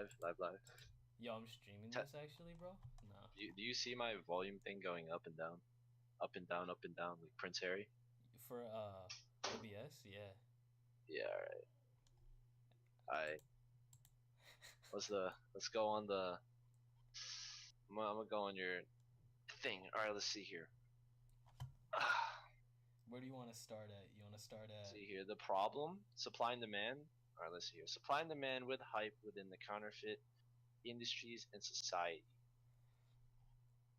live. Yo, I'm streaming Te- this actually, bro. No. do you see my volume thing going up and down, up and down, up and down, like Prince Harry? For OBS, yeah. Yeah, all right. I let's go on the. I'm gonna go on your thing. All right, let's see here. Where do you want to start at? You want to start at See here, the problem, supply and demand. All right, let's see here. Supply and demand with hype within the counterfeit industries and society.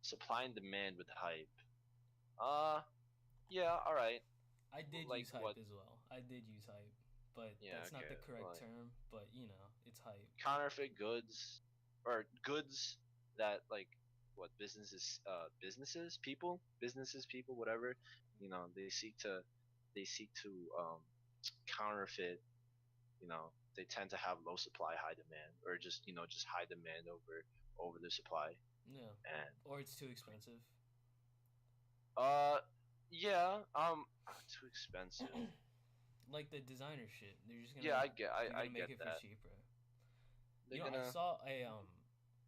Supply and demand with hype. Uh, yeah, all right. I did Like use hype what? as well. I did use hype, but Yeah, that's not the okay. correct Like term, but it's hype. counterfeit goods or goods that like what businesses people whatever they seek to counterfeit. They tend to have low supply, high demand, or just high demand over the supply. Yeah. And Or it's too expensive. uh yeah, too expensive. Like the designer shit. Yeah, they're I gonna make get it for that. cheaper. They're I gonna saw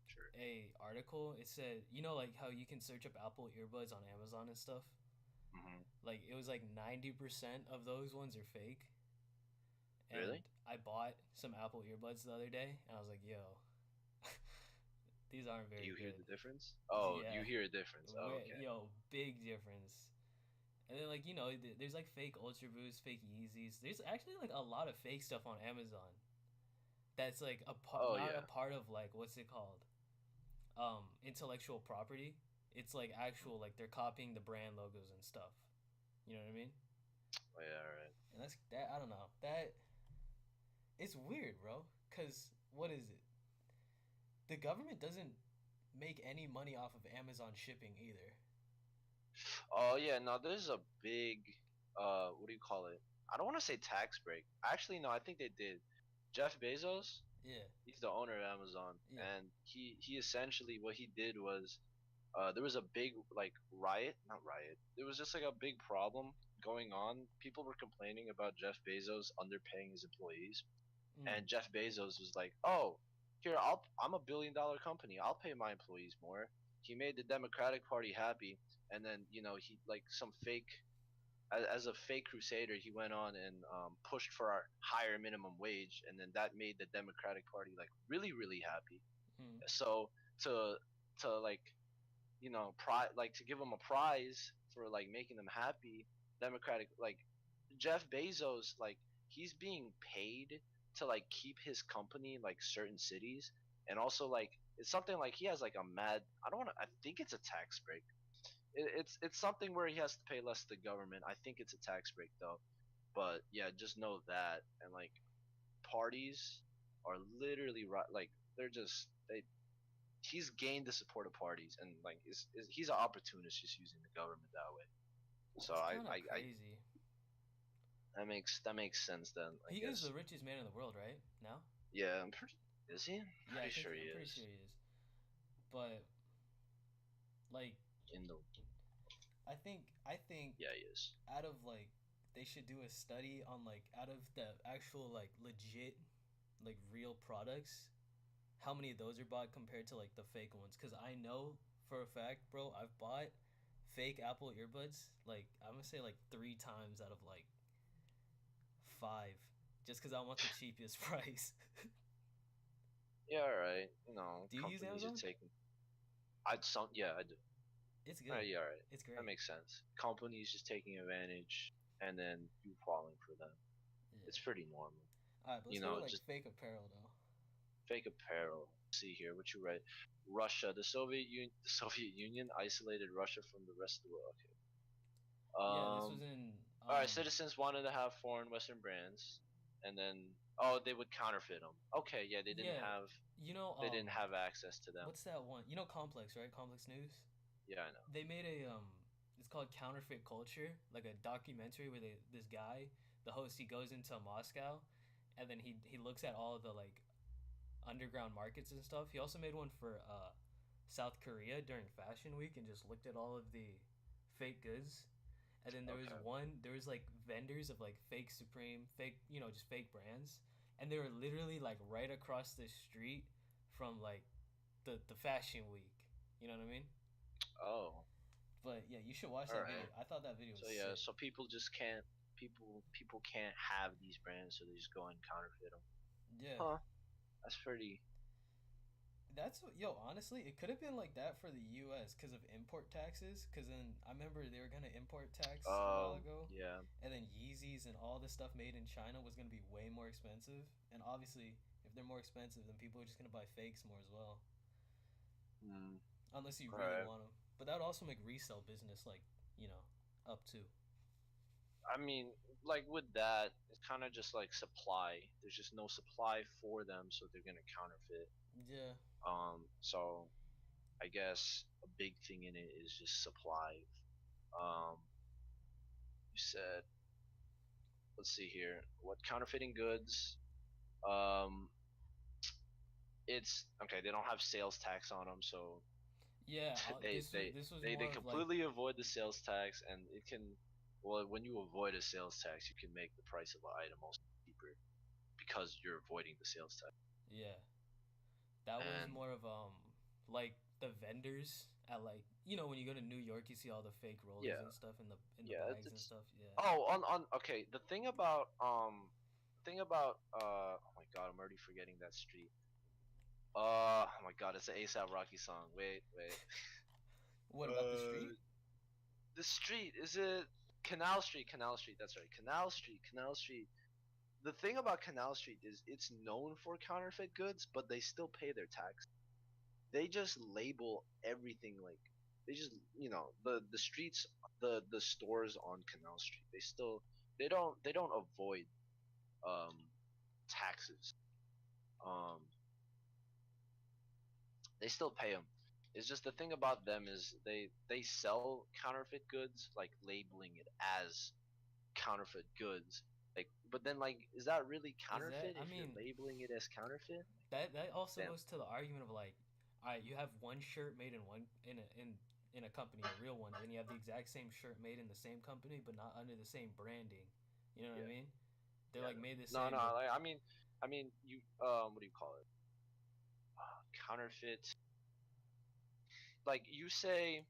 sure. a article. It said, like how you can search up Apple earbuds on Amazon and stuff. Hmm. Like it was like 90% of those ones are fake. Really? And I bought some Apple earbuds the other day, and I was like, "Yo, these aren't Do very you hear the good." difference? Oh, you Yeah, hear a difference. Oh, okay. yo, big difference. And then like there's like fake Ultra Boost, fake Yeezys. There's actually like a lot of fake stuff on Amazon. That's like Oh not a yeah. part of like what's it called? Intellectual property. It's like actual like they're copying the brand logos and stuff. You know what I mean? Oh yeah, all right. And that's that. I don't know that. It's weird, bro. Cause what is it? The government doesn't make any money off of Amazon shipping either. Oh yeah, no, there's a big what do you call it? I don't want to say tax break. Actually, no, I think they did. Jeff Bezos, Yeah, he's the owner of Amazon, yeah. and he essentially what he did was there was a big like riot, not riot. There was just like a big problem going on. People were complaining about Jeff Bezos underpaying his employees, Mm. and Jeff Bezos was like, "Oh, here I'm a billion-dollar company. I'll pay my employees more." He made the Democratic Party happy, and then he like some fake as a fake crusader, he went on and pushed for our higher minimum wage, and then that made the Democratic Party like really really happy. Mm. So to like like to give them a prize for like making them happy, Democratic like Jeff Bezos, like he's being paid to like keep his company like certain cities, and also like it's something like he has like a mad. I don't want to. I think it's a tax break. It's something where he has to pay less to the government. I think it's a tax break though. But yeah, just know that. And like parties are literally right. Like they're just they. He's gained the support of parties, and like he's an opportunist just using the government that way. So It's kind of crazy. that makes sense then, I He is the guess. richest man in the world, right now. Yeah, I'm pretty. Is he? I'm Yeah, pretty sure he I'm pretty sure is. he is. But like, In the I think Yeah, he is. out of like they should do a study on like out of the actual like legit like real products, how many of those are bought compared to like the fake ones? Because I know for a fact, bro, I've bought fake Apple earbuds like I'm gonna say like 3 times out of like 5, just because I want the cheapest price. Yeah, all right. Do you use Companies are Amazon? taking. I'd some. Yeah, I do. It's All right, good. yeah, all right. It's That great. makes sense. Companies just taking advantage, and then you falling for them. It's Yeah. pretty normal. All right, but let's go to like Just fake apparel though. fake apparel. See here, what you read. Russia, the Soviet Union isolated Russia from the rest of the world. Okay. Yeah, this was in All right. Citizens wanted to have foreign Western brands, and then they would counterfeit them. Okay, yeah, yeah, you know they didn't have access to them. what's that one? You know Complex, right? Complex News. Yeah, I know. They made a it's called Counterfeit Culture, like a documentary where this guy, the host, he goes into Moscow and then he looks at all of the like underground markets and stuff. He also made one for South Korea during Fashion Week and just looked at all of the fake goods. And then Okay. there was like vendors of like fake Supreme, fake, just fake brands. And they were literally like right across the street from like the fashion week. You know what I mean? Oh, But yeah, you should watch all that video. right. I thought that video was So yeah, sick. so people just can't people can't have these brands, so they just go and counterfeit them. Yeah, Huh? That's pretty. that's what, yo. Honestly, it could have been like that for the U.S. because of import taxes. Because then I remember they were gonna import tax a while ago, Yeah. and then Yeezys and all the stuff made in China was gonna be way more expensive. And obviously, if they're more expensive, then people are just gonna buy fakes more as well, Mm, unless you all really right. want them. But that would also make resale business like you know up too. I mean, like with that, it's kind of just like supply. There's just no supply for them, so they're gonna counterfeit. Yeah, So I guess a big thing in it is just supply. Um, you said, let's see here, what counterfeiting goods? Um, it's okay. They don't have sales tax on them, so yeah. they they This was they more of like completely avoid the sales tax, and it can. Well, when you avoid a sales tax, you can make the price of an item also cheaper because you're avoiding the sales tax. yeah. That was And more of like the vendors at like when you go to New York you see all the fake rollers yeah, and stuff in the yeah, bags and it's stuff. Yeah. on okay. The thing about oh my god, I'm already forgetting that street. Oh my god, it's an ASAP Rocky song. Wait. What about the Uh, street? the street is it Canal Street? Canal Street. That's right. Canal Street. Canal Street. The thing about Canal Street is it's known for counterfeit goods, but they still pay their tax. They just label everything like they just the streets the stores on Canal Street. They don't avoid um taxes. Um, they still pay them. It's just the thing about them is they sell counterfeit goods like labeling it as counterfeit goods. Like, but then like, is that really Is that counterfeit I if you're mean labeling it as counterfeit? that also Damn. goes to the argument of like all right, you have one shirt made in one in a company, a real one, then you have the exact same shirt made in the same company but not under the same branding. You know what I Yeah. mean? They're Yeah. like made the No. No. same but No. Like, I mean, you what do you call it? Counterfeit. Like you say,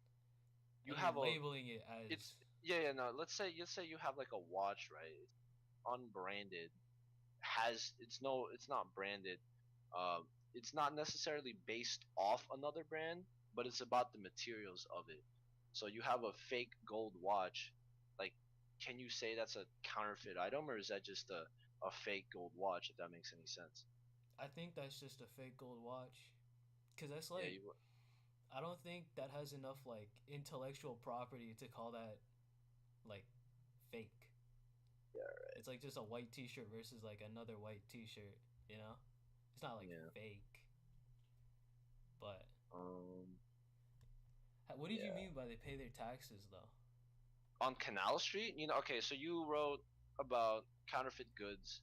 you and you're have a. labeling it It's as yeah. No. Let's say you have like a watch, right? It's unbranded, has it's not branded. It's not necessarily based off another brand, but it's about the materials of it. So you have a fake gold watch, like, can you say that's a counterfeit item, or is that just a fake gold watch? If that makes any sense. I think that's just a fake gold watch. Cause that's Yeah, like you. I don't think that has enough like intellectual property to call that like fake. Yeah. It's like just a white T-shirt versus like another white T-shirt. You know, it's not like Yeah. fake. But Um. what did you Yeah. mean by they pay their taxes though? On Canal Street, okay, so you wrote about counterfeit goods,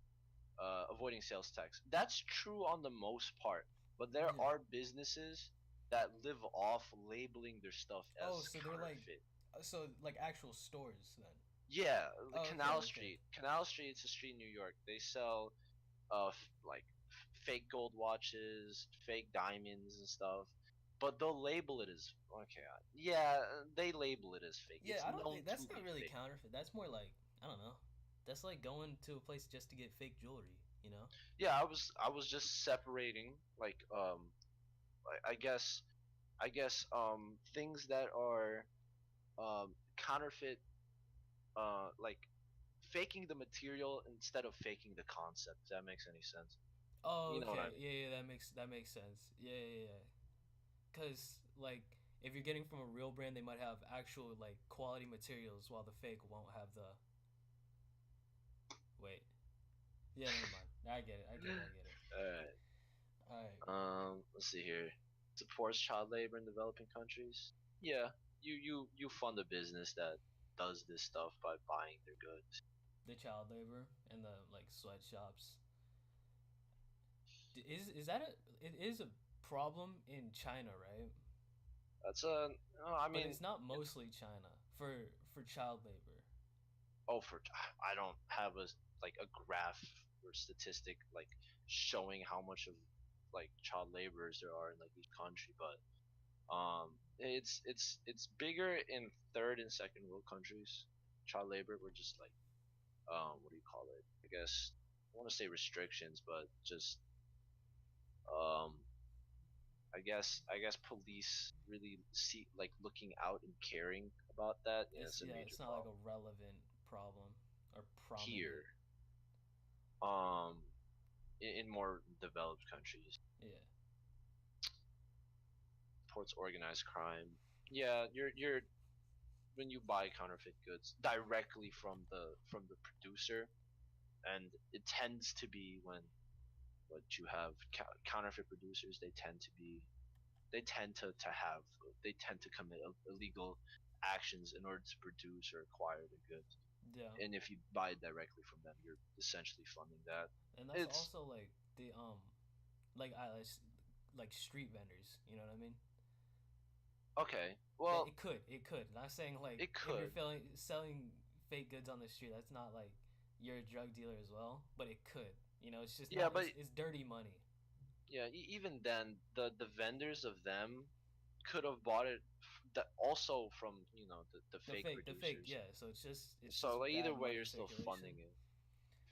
avoiding sales tax. That's true on the most part, but there Yeah. are businesses that live off labeling their stuff Oh, as so they're like, counterfeit. actual stores then. Yeah, the Oh, okay, Canal okay. Street. Canal Street, it's a street in New York. They sell like fake gold watches, fake diamonds and stuff. But they'll label it as okay. Yeah, they label it as fake. Yeah, It's I don't known think to that's not be really fake. counterfeit. That's more like I don't know. That's like going to a place just to get fake jewelry. You know? Yeah, I was just separating like I guess things that are counterfeit, like faking the material instead of faking the concept. If that makes any sense. Oh, You know what I okay. mean? Yeah, yeah, that makes sense. Yeah, yeah, yeah. Cause like if you're getting from a real brand, they might have actual like quality materials, while the fake won't have the. Wait. Yeah, never mind. I get it. I get it. I get it. Alright. All right. Let's see here. Supports child labor in developing countries. Yeah, you fund a business that does this stuff by buying their goods. The child labor and the like sweatshops. Is that a? It is a problem in China, right? That's a. I But mean, it's not it's mostly China for child labor. for I don't have a like a graph or statistic like showing how much of like child laborers there are in like each country, but it's bigger in third and second world countries. Child labor, we're just like what do you call it? I guess I want to say restrictions, but just um I guess police really see like looking out and caring about that. Yeah, It's it's a yeah, major it's not like problem a relevant problem or prominent. here. Um, in more developed countries, Yeah, reports organized crime. Yeah, you're when you buy counterfeit goods directly from the producer, and it tends to be when what you have counterfeit producers, they tend to commit illegal actions in order to produce or acquire the goods. yeah, And if you buy it directly from them, you're essentially funding that. and that's It's also like the like street vendors. You know what I mean? okay. Yeah, Well, it could. Not saying like it if you're could. selling fake goods on the street, that's not like you're a drug dealer as well. But it could. You know, it's just Yeah, not. but It's dirty money. yeah, even then, the vendors of them could have bought it that also from the fake The fake, producers. yeah. So it's So just like either bad way, money you're still circulation.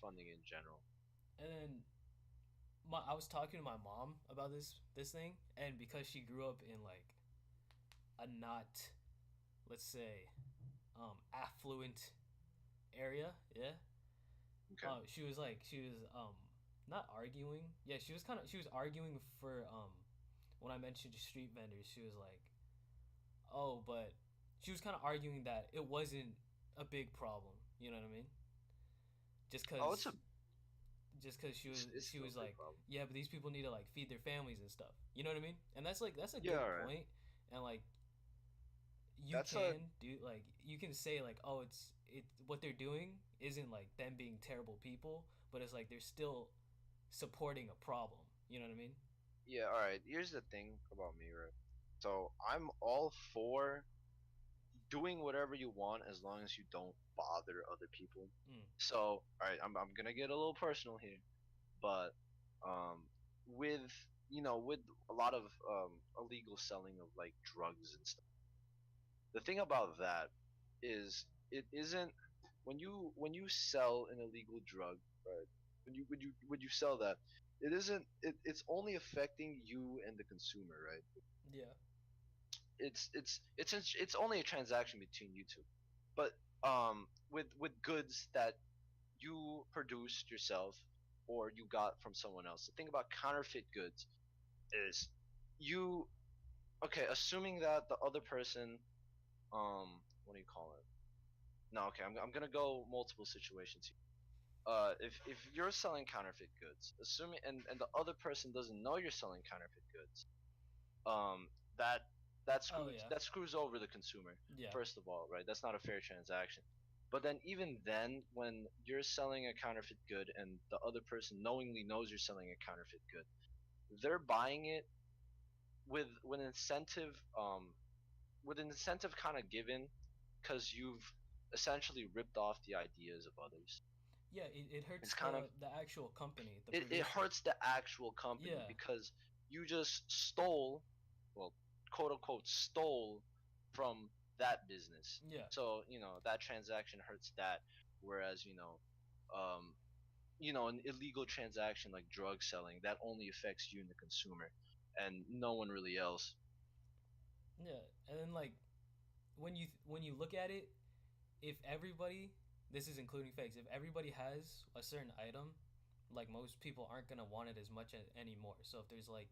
funding in general. And then I was talking to my mom about this thing, and because she grew up in like a not, let's say, affluent area, yeah. Okay. She was not arguing. Yeah, she was arguing for when I mentioned street vendors. She was like, oh, but she was kind of arguing that it wasn't a big problem. You know what I mean? Just Oh, because it's she still was a big like, problem. yeah, but these people need to like feed their families and stuff. You know what I mean? And that's a Yeah, good all right. point. And like you That's a can do like you can say like, oh, it what they're doing isn't like them being terrible people, but it's like they're still supporting a problem. You know what I mean? yeah. All right. Here's the thing about me, right? So I'm all for doing whatever you want as long as you don't bother other people. Mm. So, all right, I'm gonna get a little personal here, but um, with with a lot of illegal selling of like drugs and stuff. The thing about that is it isn't when you sell an illegal drug, right? When you sell that, it's only affecting you and the consumer, right? Yeah. It's only a transaction between you two. But with goods that you produced yourself or you got from someone else. The thing about counterfeit goods is you okay, assuming that the other person what do you call it? No, okay, I'm gonna go multiple situations here. If you're selling counterfeit goods, assuming and the other person doesn't know you're selling counterfeit goods, um, that Oh yeah. that screws over the consumer. Yeah. First of all, right? That's not a fair transaction. But then even then, when you're selling a counterfeit good and the other person knowingly knows you're selling a counterfeit good, they're buying it with an incentive kind of given because you've essentially ripped off the ideas of others. Yeah. It It's hurts kind of the actual company, the it producer. hurts the actual company Yeah. because you just stole, well, quote unquote stole from that business. Yeah. So that transaction hurts that, whereas um, an illegal transaction like drug selling that only affects you and the consumer, and no one really else. Yeah. And then like when you look at it, if everybody, this is including fakes, if everybody has a certain item, like most people aren't gonna want it as much anymore. So if there's like,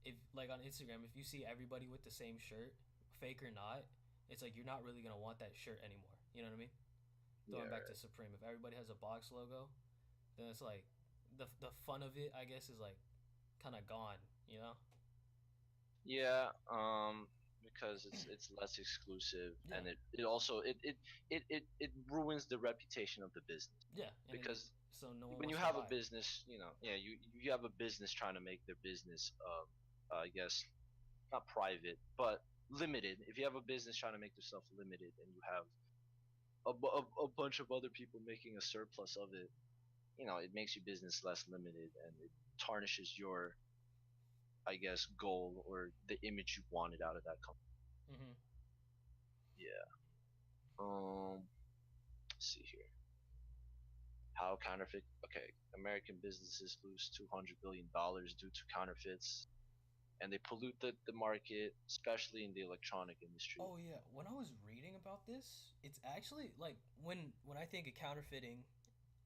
if like on Instagram, if you see everybody with the same shirt, fake or not, it's like you're not really gonna want that shirt anymore. You know what I mean? Yeah, Going back to right. Supreme, if everybody has a box logo, then it's like the fun of it, I guess, is like kind of gone. You know? Yeah, because it's less exclusive, Yeah. and it also it ruins the reputation of the business Yeah. And because so no one when you wants to have a buy. business, yeah, you have a business trying to make their business, I guess not private, but limited. If you have a business trying to make yourself limited, and you have a bunch of other people making a surplus of it, it makes your business less limited, and it tarnishes your I guess, goal or the image you wanted out of that company. Mm-hmm. Yeah. Let's see here. How counterfeit? Okay, American businesses lose $200 billion due to counterfeits, and they pollute the market, especially in the electronic industry. Oh yeah, when I was reading about this, it's actually like when I think of counterfeiting,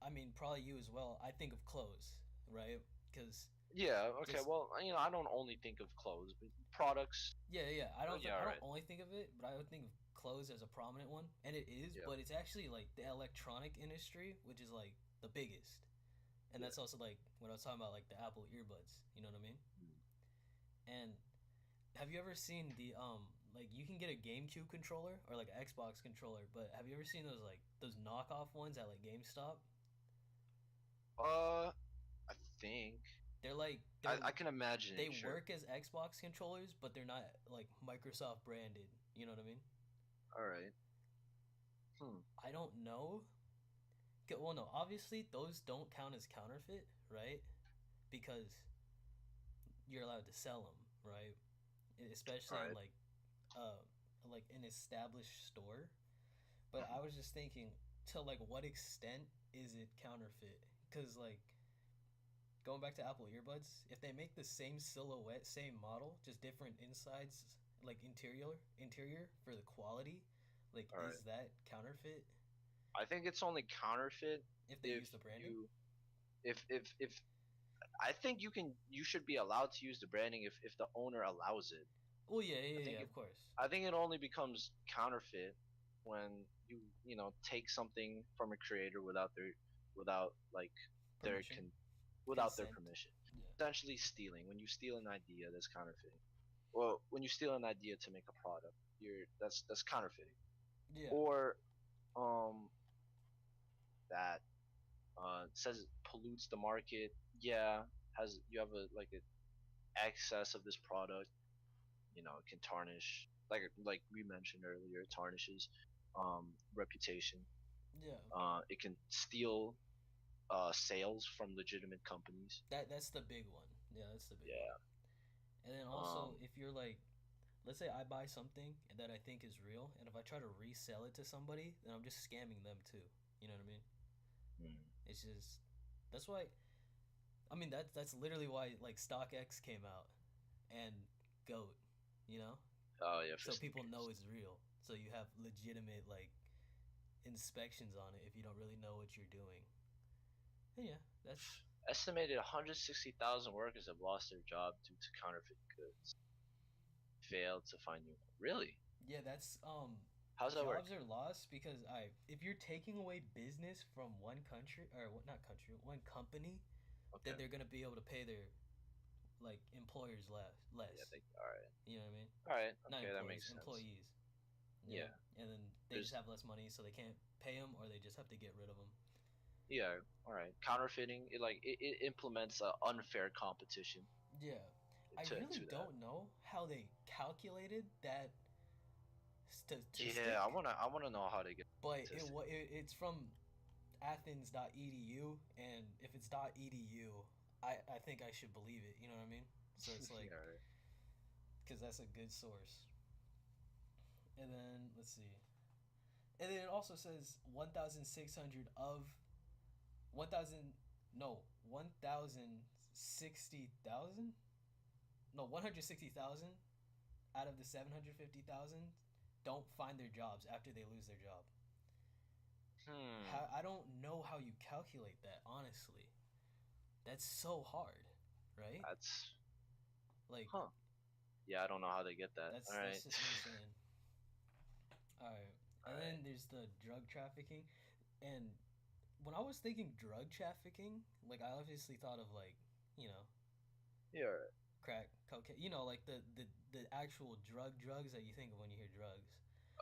I mean probably you as well. I think of clothes, right? Because Yeah. Okay. just Well, I don't only think of clothes, but products. yeah. Yeah. I All don't right. only think of it, but I would think of clothes as a prominent one, and it is. Yeah. But it's actually like the electronic industry, which is like the biggest, and Yeah. that's also like when I was talking about like the Apple earbuds. You know what I mean? Mm. And have you ever seen the like you can get a GameCube controller or like an Xbox controller, but have you ever seen those knockoff ones at like GameStop? Uh, I think They're like I can imagine they it. Sure. work as Xbox controllers, but they're not like Microsoft branded. You know what I mean? All right. Hmm. I don't know. Well, no, obviously those don't count as counterfeit, right? Because you're allowed to sell them, right? All Especially in right. uh like an established store. But I was just thinking, to like what extent is it counterfeit? Because like going back to Apple earbuds, if they make the same silhouette, same model, just different insides, like interior for the quality, like All right. is that counterfeit I think it's only counterfeit if they if use the branding? you if I think you should be allowed to use the branding if the owner allows it. Well, I think of course. I think it only becomes counterfeit when you take something from a creator without like their Permission, con without their consent. permission. Yeah, Essentially stealing. When you steal an idea, that's counterfeiting. Well, when you steal an idea to make a product, that's counterfeiting. yeah, Or um that says it pollutes the market. Yeah, has you have a like an excess of this product. It can tarnish like we mentioned earlier. It tarnishes reputation. yeah. It can steal sales from legitimate companies. That's the big one. Yeah, that's the big one. Yeah. And then also, Um. if you're like, let's say I buy something that I think is real, and if I try to resell it to somebody, then I'm just scamming them too. You know what I mean? Hmm. It's just that's why. I mean, that's literally why like StockX came out and Goat. You know, Oh yeah, for so people know sneakers. it's real. So you have legitimate like inspections on it if you don't really know what you're doing. And yeah, that's Estimated 160,000 workers have lost their job due to counterfeit goods. Failed to find new one. Really? yeah, that's How's that work? jobs are lost because I if you're taking away business from one country or what not country one company, then Okay. they're gonna be able to pay their like employers Yeah. less. All right. You know what I mean? All right. Not Okay, that employees, makes sense. employees. Yeah, Yeah. and then they just There's have less money, so they can't pay them, or they just have to get rid of them. Yeah. All right. Counterfeiting. It implements unfair competition Yeah, I to really that. don't know how they calculated that Yeah. I statistic, wanna I wanna know how to get but statistic. it's from Athens.edu, and if it's .edu, I think I should believe it. You know what I mean? So it's like Yeah. Right. because that's a good source. And then let's see, and then it also says 1,600 of 1,000 no 1,060,000 no 160,000 out of the 750,000 don't find their jobs after they lose their job. Hmm. How I don't know how you calculate that honestly. That's so hard, right? That's Like huh. Yeah. I don't know how they get that. All right. that's just insane. All right, All and then right. there's the drug trafficking, and when I was thinking drug trafficking, like I obviously thought of like you know Yeah. All right. crack, cocaine, like the actual drugs that you think of when you hear drugs.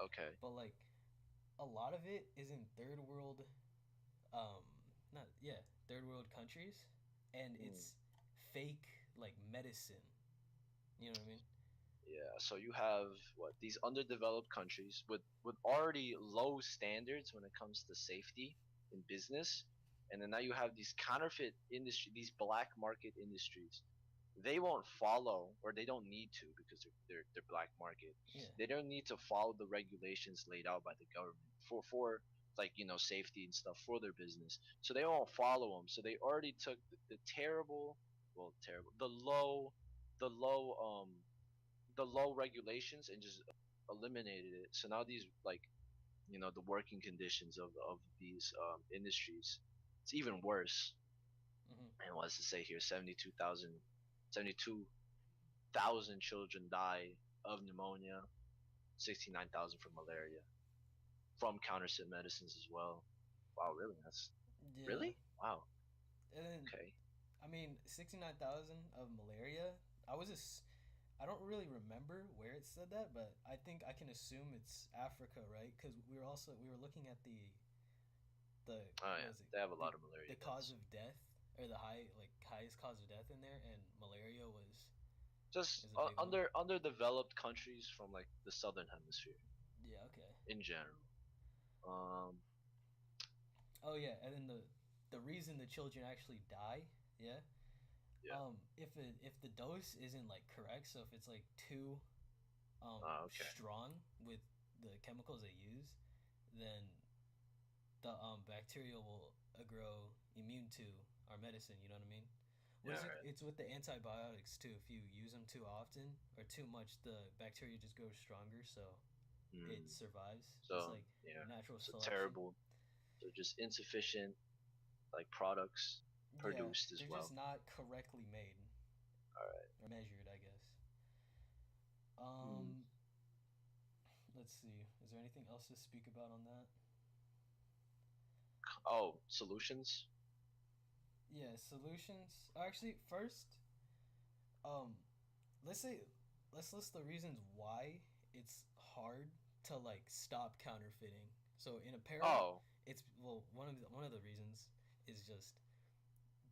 Okay. But like a lot of it is in third world, um, not yeah, third world countries, and Hmm. it's fake like medicine. You know what I mean? Yeah, so you have what these underdeveloped countries with already low standards when it comes to safety in business, and then now you have these counterfeit industry, these black market industries. they won't follow, or they don't need to, because they're black market. Yeah. They don't need to follow the regulations laid out by the government for like, safety and stuff for their business. So they won't follow them. So they already took the terrible, well, terrible, the low the low regulations, and just eliminated it. So now these, like, the working conditions of these industries, it's even worse. Hmm. And what's to say here, 72,000 children die of pneumonia, 69,000 from malaria, from counterfeit medicines as well. Wow, really? That's Yeah. really wow. And then, Okay. I mean, 69,000 of malaria. I was just, I don't really remember where it said that, but I think I can assume it's Africa, right? Because we were looking at the Oh what yeah, was it they have a the lot of malaria the cause deaths. of death, or the highest cause of death in there, and malaria was Just is a big one. underdeveloped countries from like the southern hemisphere Yeah. Okay. in general. Um, Oh yeah, and then the reason the children actually die, yeah. yeah. If the dose isn't like correct, so if it's like too Okay. strong with the chemicals they use, then the bacteria will grow immune to our medicine. You know what I mean? What Yeah. is it? Right. It's with the antibiotics too. If you use them too often or too much, the bacteria just grows stronger, so it Mm. survives. It's So like yeah. natural So selection. terrible. So just insufficient like products Yeah, produced as they're well. just not correctly made All right. or measured, I guess. Hmm. Um, let's see. Is there anything else to speak about on that? Oh, solutions. Yeah, solutions. Actually, first, um, let's say let's list the reasons why it's hard to like stop counterfeiting. So in apparel, Oh, it's well one of the reasons is just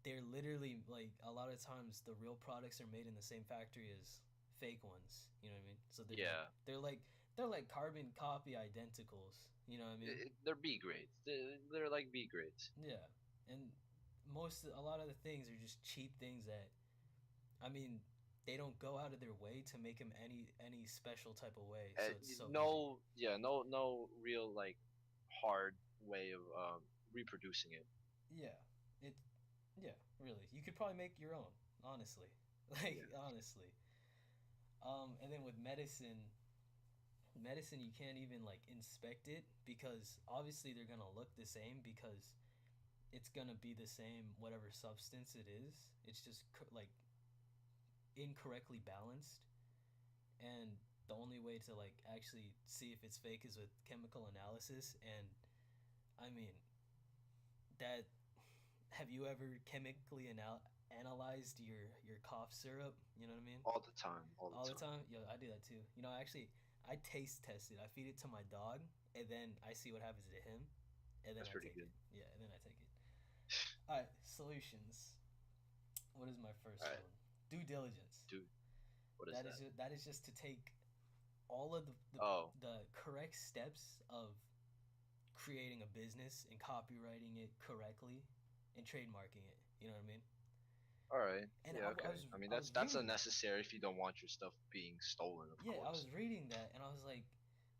they're literally like a lot of times the real products are made in the same factory as fake ones. You know what I mean? So yeah. they're like they're like carbon copy identicals. You know what I mean? They're B grades. They're like B grades. Yeah, and a lot of the things are just cheap things that I mean they don't go out of their way to make them any special type of way. So it's so easy. No, yeah, no real like hard way of reproducing it. Yeah, it yeah really you could probably make your own honestly, like Yeah. honestly. And then with medicine you can't even like inspect it because obviously they're gonna look the same because it's gonna be the same whatever substance it is. It's just like incorrectly balanced, and the only way to like actually see if it's fake is with chemical analysis. And I mean that have you ever chemically analyzed your cough syrup? You know what I mean? All the time, all the All the time. time. Yo, I do that too. You know, actually, I taste test it. I feed it to my dog, and then I see what happens to him, and then That's I pretty take good. it. Yeah, and then I take it. All right, solutions. What is my All first right, one? Due diligence. dude. What is that? That is just to take all of Oh, the correct steps of creating a business and copywriting it correctly and trademarking it. You know what I mean? all right. And Yeah, okay. I mean, I was that's reading that. unnecessary if you don't want your stuff being stolen, of Yeah, I course. was reading that and I was like,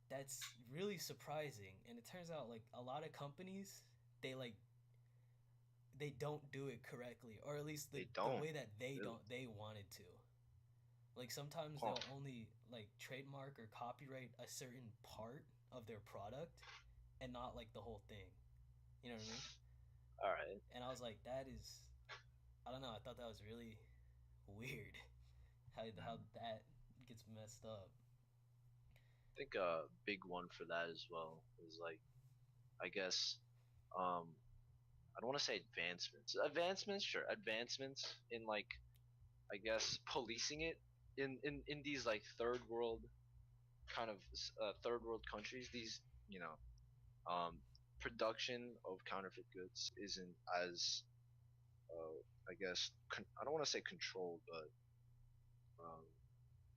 that's really surprising. And it turns out like a lot of companies, they like they don't do it correctly, or at least They the don't way that really. they wanted to. Like sometimes Huh. they'll only like trademark or copyright a certain part of their product and not like the whole thing. You know what I mean? All right. And I was like, that is, I don't know. I thought that was really weird how Mm. that gets messed up. I think a big one for that as well is like, I guess, um, I don't want to say advancements. Advancements, sure, advancements in like, I guess, policing it in these like kind of third world countries. These, you know, production of counterfeit goods isn't as, I guess, I don't want to say controlled, but um,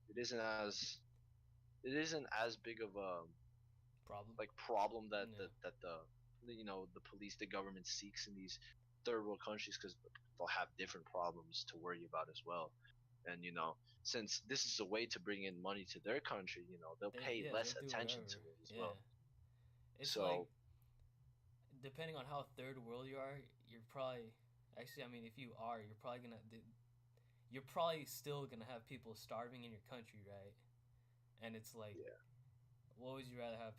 it isn't as big of a Problem? like problem that Yeah. the police, the government seeks in these third world countries, because they'll have different problems to worry about as well. and since this is a way to bring in money to their country, they'll pay They'll less do attention to whatever. it as Yeah, well. it's like So depending on how third world you are, you're probably actually. I mean, if you are, you're probably still gonna have people starving in your country, right? And it's like, yeah. what would you rather have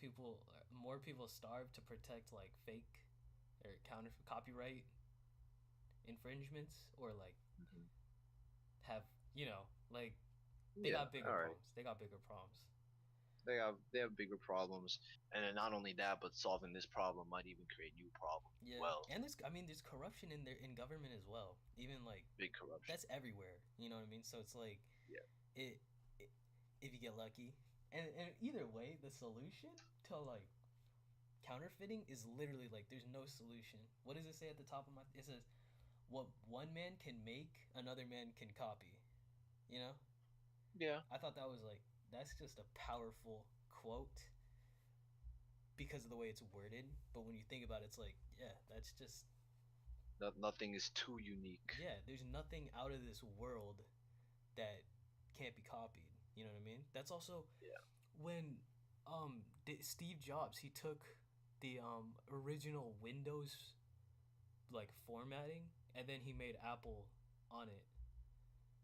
more people starve to protect like fake or counter copyright infringements, or like Hmm. have like they Yeah. got bigger All right. problems. They got bigger problems. They have bigger problems, and then not only that, but solving this problem might even create new problems as Yeah, well. and there's corruption in government as well. Even like Big corruption. that's everywhere. You know what I mean? So it's like Yeah. it, it if you get lucky, and either way, the solution to like counterfeiting is literally like there's no solution. What does it say at the top of my? It says what one man can make, another man can copy. You know? Yeah. I thought that was like that's just a powerful quote because of the way it's worded. But when you think about it, it's like yeah, that's just Nothing is too unique. yeah. There's nothing out of this world that can't be copied. You know what I mean? That's also Yeah. when Steve Jobs he took the original Windows like formatting and then he made Apple on it.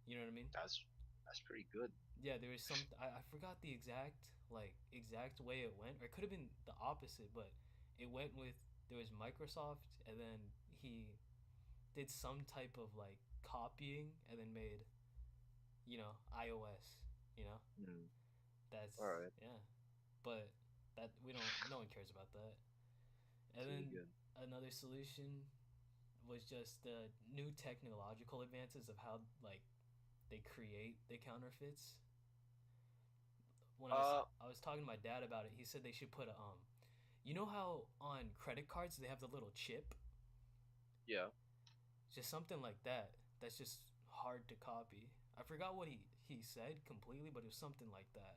You know what I mean? That's pretty good. Yeah, there was some I forgot the exact way it went, or it could have been the opposite, but it went with there was Microsoft and then he did some type of like copying and then made iOS. You know, Mm. that's All right. yeah, but that we don't no one cares about that. And It's really then good. another solution was just the new technological advances of how like they create the counterfeits. When Uh. I was talking to my dad about it, he said they should put a you know how on credit cards they have the little chip, Yeah. just something like that. That's just hard to copy. I forgot what he said completely, but it was something like that.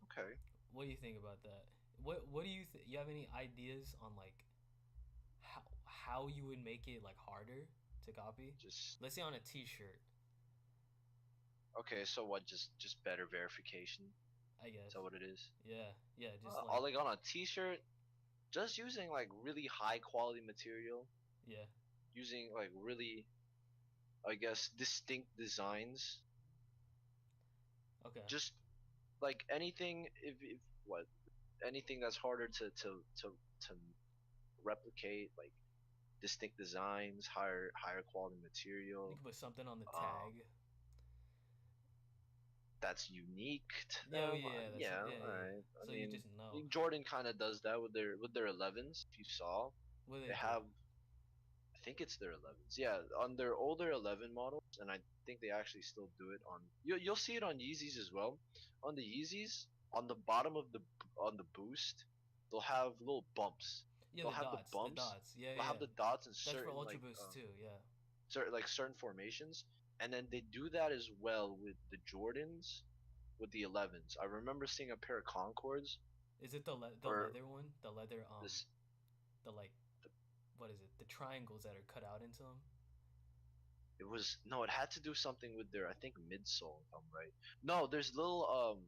Okay. What do you think about that? What do you have any ideas on like how you would make it like harder to copy? Just Let's say on a T-shirt, okay. So what? Just better verification. I Is guess. that what it is? Yeah, yeah, just like All like on a T-shirt, just using like really high quality material, yeah. using like really, I guess, distinct designs. Okay. Just like anything, if what anything that's harder to replicate, like distinct designs, higher quality You material. can put something on the Um, tag. that's unique to Yeah, oh, them. yeah, that's Yeah, yeah, all yeah. right. I So you mean, just know Jordan kind of does that with their 11s. If you saw, what do they they do. have, I think it's their 11s. Yeah, on their older 11 models, and I think they actually still do it on. You'll see it on Yeezys as well. On the Yeezys, on the bottom of the on the boost, they'll have little bumps. Yeah, They'll the have the dots, the bumps. dots. Yeah, They'll have yeah. the dots in That's for certain Ultra Boost too. Yeah. certain formations, and then they do that as well with the Jordans, with the 11s. I remember seeing a pair of Concords, Is it the or leather one? The leather this. the like what is it? The triangles that are cut out into them. It was no, it had to do something with their, I think, midsole, if I'm right. No, there's little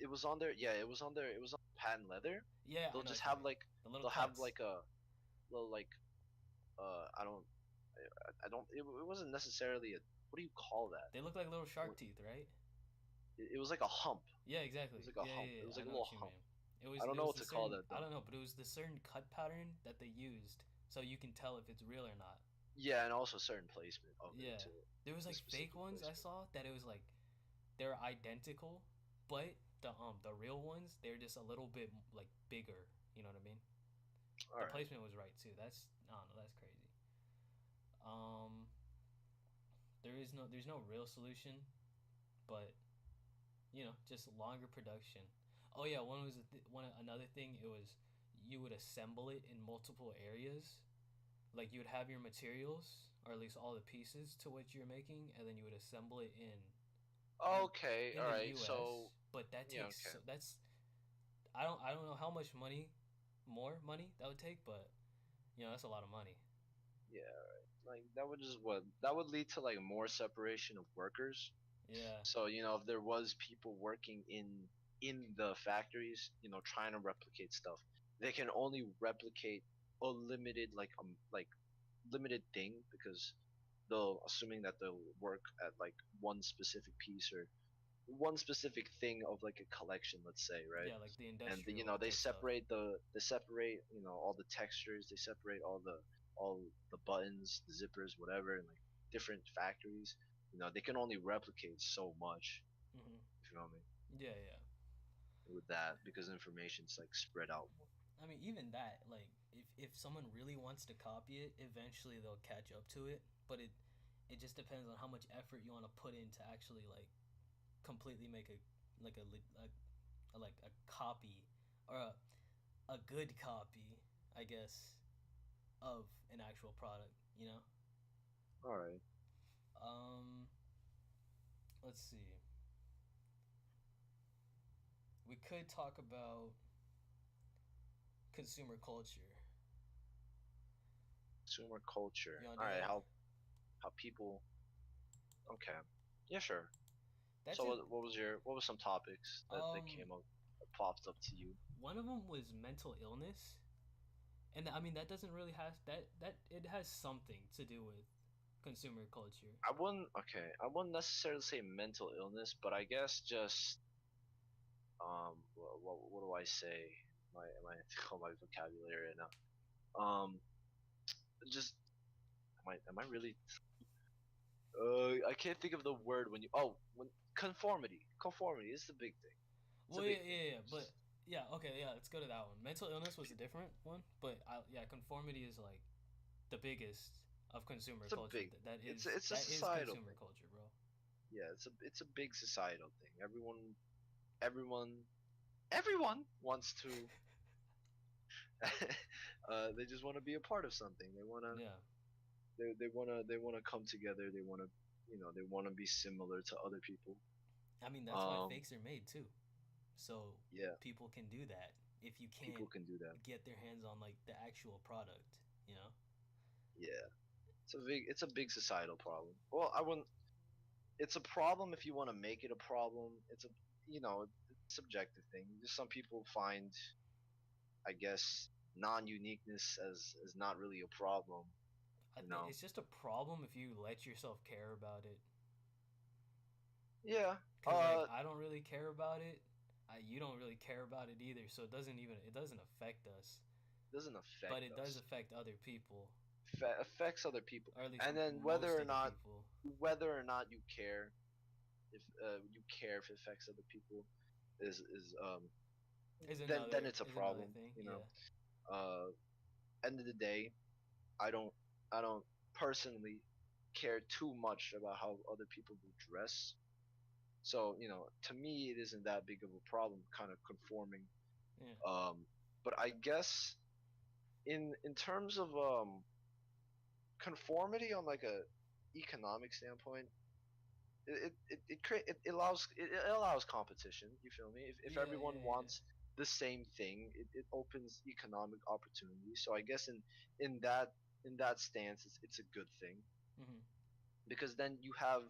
it was on there. Yeah, it was on there. It was on patent leather. Yeah, I They'll know just what you have mean. like The little they'll have cuts. like a little like I don't I don't it wasn't necessarily a, what do you call that? They look like little shark teeth, right? It was like a hump. Yeah, It exactly. was like a Yeah, hump. yeah, It yeah. was I like a know little what you hump. mean. I don't It know was what the to call certain that I though. don't know, but it was the certain cut pattern that they used so you can tell if it's real or not. Yeah, and also certain placement of it Yeah. too. There was The like fake specific ones I placement. saw that it was like they're identical, but the real ones they're just a little bit like bigger. You know what I mean? All The right. placement was right too. That's I don't know. That's crazy. Um, there's no real solution, but just longer production. Oh yeah, one another thing. It was you would assemble it in multiple areas. Like you would have your materials, or at least all the pieces to what you're making, and then you would assemble it in Okay. All the right. So U.S. But that yeah. takes Okay. that's I don't know how much more money that would take, but that's a lot of money. Yeah. like that would just what that would lead to like more separation of workers. Yeah, So if there was people working in the factories, trying to replicate stuff, they can only replicate a limited like limited thing, because they'll assuming that they'll work at like one specific piece or one specific thing of like a collection, let's say, right? yeah, like the And industrial they type stuff. separate all the textures, they separate all the buttons, the zippers, whatever, in like different factories. They can only replicate so much, Hmm. if you know what I mean, Yeah, yeah. with that, because information's like spread out more. I mean, even that, like, if someone really wants to copy it, eventually they'll catch up to it. But it just depends on how much effort you want to put in to actually like completely make a like a copy or a good copy, I guess, of an actual product. You know. All right. Um. Let's see. We could talk about consumer culture. Consumer culture. You want All to do right. that? How people. Okay. Yeah, sure. That's So it. what was some topics that Um. came up, that popped up to you? One of them was mental illness, and I mean that doesn't really have that it has something to do with consumer culture. I wouldn't necessarily say mental illness, but I guess just what do I say? Am I on my vocabulary right now? Just am I really? I can't think of the word when you. Oh, when conformity. Conformity is the big thing. It's a Well, yeah, big thing. yeah, yeah, but yeah, okay, yeah, let's go to that one. Mental illness was a different one, but yeah, conformity is like the biggest of consumer It's a culture. big. It's a That is societal consumer thing. culture, bro. Yeah, it's a big societal thing. Everyone everyone wants to. They just want to be a part of something. Yeah, They wanna come together. They wanna be similar to other people. I mean that's why Um, fakes are made too, so yeah, people can do that if you people can't can do that. get their hands on like the actual product, you know? Yeah, it's a big societal problem. Well, I wouldn't. It's a problem if you want to make it a problem. It's a subjective thing. Just some people find, I guess, non-uniqueness as not really a problem. I You think know. it's just a problem if you let yourself care about it. Yeah. Cause like I don't really care about it. You don't really care about it either, so it doesn't affect us, Doesn't but affect it does us. affect other people, Affects other people, or at least and then most of the people. whether or not you care, if you care if it affects other people, is then it's a Is another problem. thing. You know. Yeah, End of the day, I don't I don't personally care too much about how other people will dress. So to me, it isn't that big of a problem, kind of conforming. yeah, But I guess in terms of conformity on like a economic standpoint, it allows competition. You feel me? If yeah, everyone yeah, yeah. wants the same thing, it opens economic opportunity. So I guess in that stance, it's a good thing, Mm-hmm. because then you have,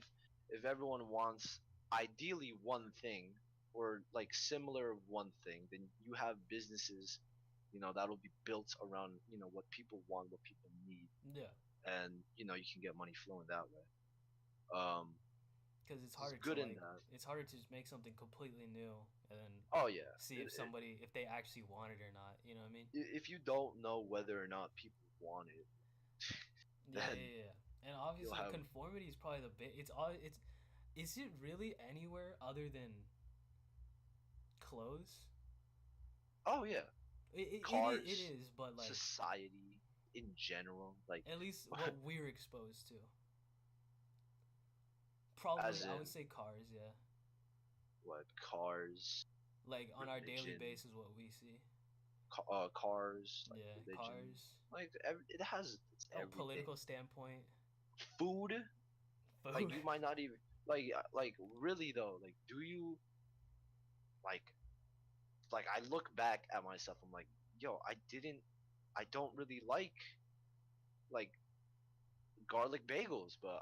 if everyone wants ideally one thing, or like similar one thing, then you have businesses, that'll be built around what people want, what people need, Yeah, and you can get money flowing that way. Um, because it's good in that. it's harder to just make something completely new and then Oh yeah. see if they actually want it or not. You know what I mean? If you don't know whether or not people want it, Yeah, then yeah, yeah. And you'll obviously, have. conformity is probably the bit. It's all. It's. Is it really anywhere other than clothes? Oh yeah. It Cars, is, but like society in general, like at least what we're exposed to. Probably, as I in would say cars. Yeah, what, cars, like on our daily religion, basis, what we see. cars, like Yeah, religion, cars. like it has it's A everything. political standpoint, Food, like food. you might not even like really though. Like, do you like I look back at myself. I'm like, yo, I don't really like garlic bagels, but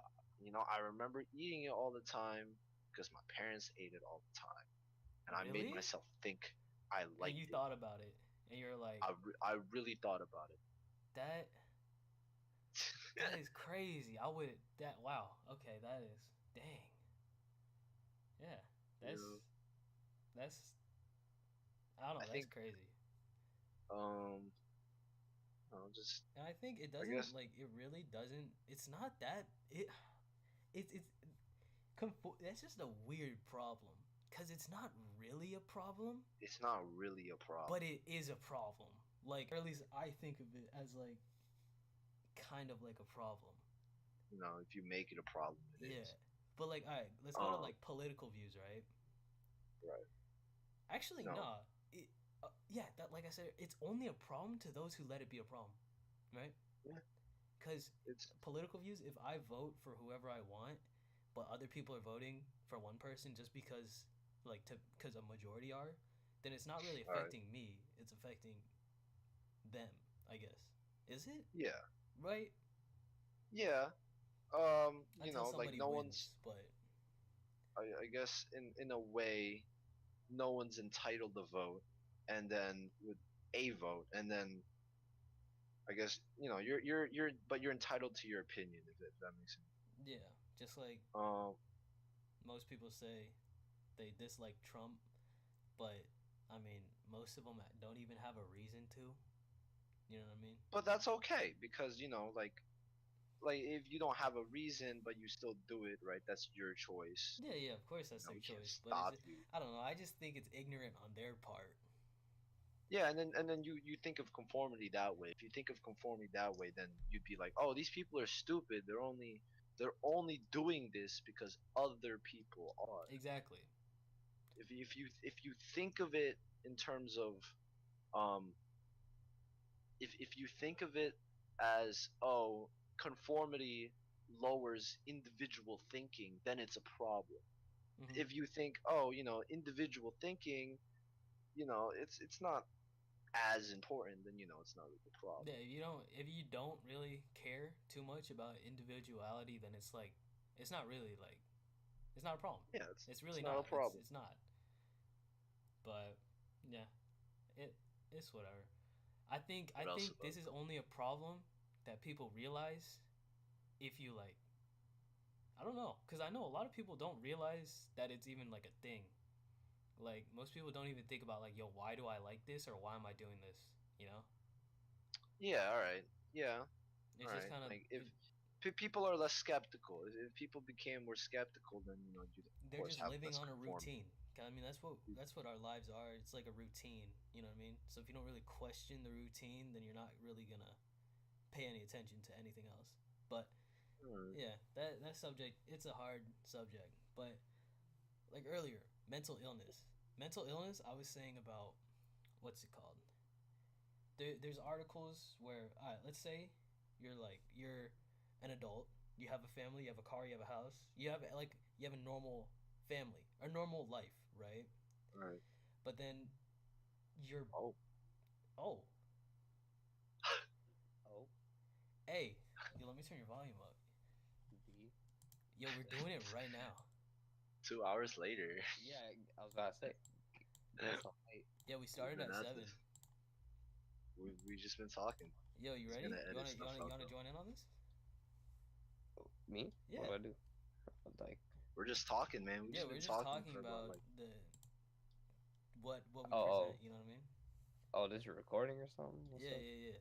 I remember eating it all the time because my parents ate it all the time, and I made Really? myself think I And you liked it. thought about it, and you're like, I really thought about it. that that is crazy. I would that wow. Okay, that is dang. Yeah, that's Yeah, that's I don't I know. That's think crazy. just And I think it I doesn't guess like it really doesn't. It's not that it's that's just a weird problem because it's not really a problem, it's not really a but problem. it is a problem. Like, or at least I think of it as like kind of like a problem. If you make it a problem, it Yeah, is. but like, all right, let's go to Um, like political views, right? right. Actually, No. nah. Yeah, that like I said, it's only a problem to those who let it be a problem, right? Yeah. Because It's political views, if I vote for whoever I want, but other people are voting for one person just because, like, to because a majority are, then it's not really all right. affecting me. It's affecting them, I guess. Is it Yeah. right? Yeah. Until Like somebody no one's. wins, but I guess in a way, no one's entitled to vote, and then with a vote, and then I guess but you're entitled to your opinion if that makes sense. yeah, just like Um, most people say, they dislike Trump, but I mean, most of them don't even have a reason to. You know what I mean? but that's okay because like if you don't have a reason but you still do it, right? That's your choice. Yeah, yeah, of course that's their We can't choice, but stop you. I don't know. I just think it's ignorant on their part. Yeah, and then you think of conformity that way. If you think of conformity that way, then you'd be like, oh, these people are stupid. They're only doing this because other people are. Exactly. If you think of it in terms of um if you think of it as, oh, conformity lowers individual thinking, then it's a problem. Hmm. If you think, oh, individual thinking, it's not as important, then it's not really a problem. Yeah, if you don't really care too much about individuality, then it's like it's not really like it's not a problem. Yeah, It's it's really not a not. problem. It's not. But yeah, it it's whatever. I What else think about this is only a problem that people realize if you like I don't know, cuz I know a lot of people don't realize that it's even like a thing. Like most people don't even think about like, yo, why do I like this or why am I doing this, you know? Yeah, all right. Yeah, all It's just right. kind of Like if people are less skeptical, if people became more skeptical, then you'd of they're course just have living less on a conformity. routine. I mean, that's what our lives are. It's like a routine, you know what I mean? So if you don't really question the routine, then you're not really going to pay any attention to anything else. But Alright. yeah, that subject, it's a hard subject. But like earlier, mental illness. Mental illness, I was saying about what's it called? There's articles where let's say you're an adult, you have a family, you have a car, you have a house, you have a normal family, a normal life, right? All right. But then you're Oh. oh Oh, hey, yo, let me turn your volume up. B. Yo, we're doing it right now. 2 hours later. Yeah, I was about to say. That's so late. Yeah, we We've started been at at 7. this. We just been talking. Yo, you He's ready? gonna edit stuff You out wanna though. join in on this? Me? Yeah. What do I do? I'm like, We're just talking, man. We've Yeah, just we're been just talking talking for about about like. the what we oh, present, oh, you know what I mean? oh, this is recording or something? Or Yeah, stuff? yeah, yeah.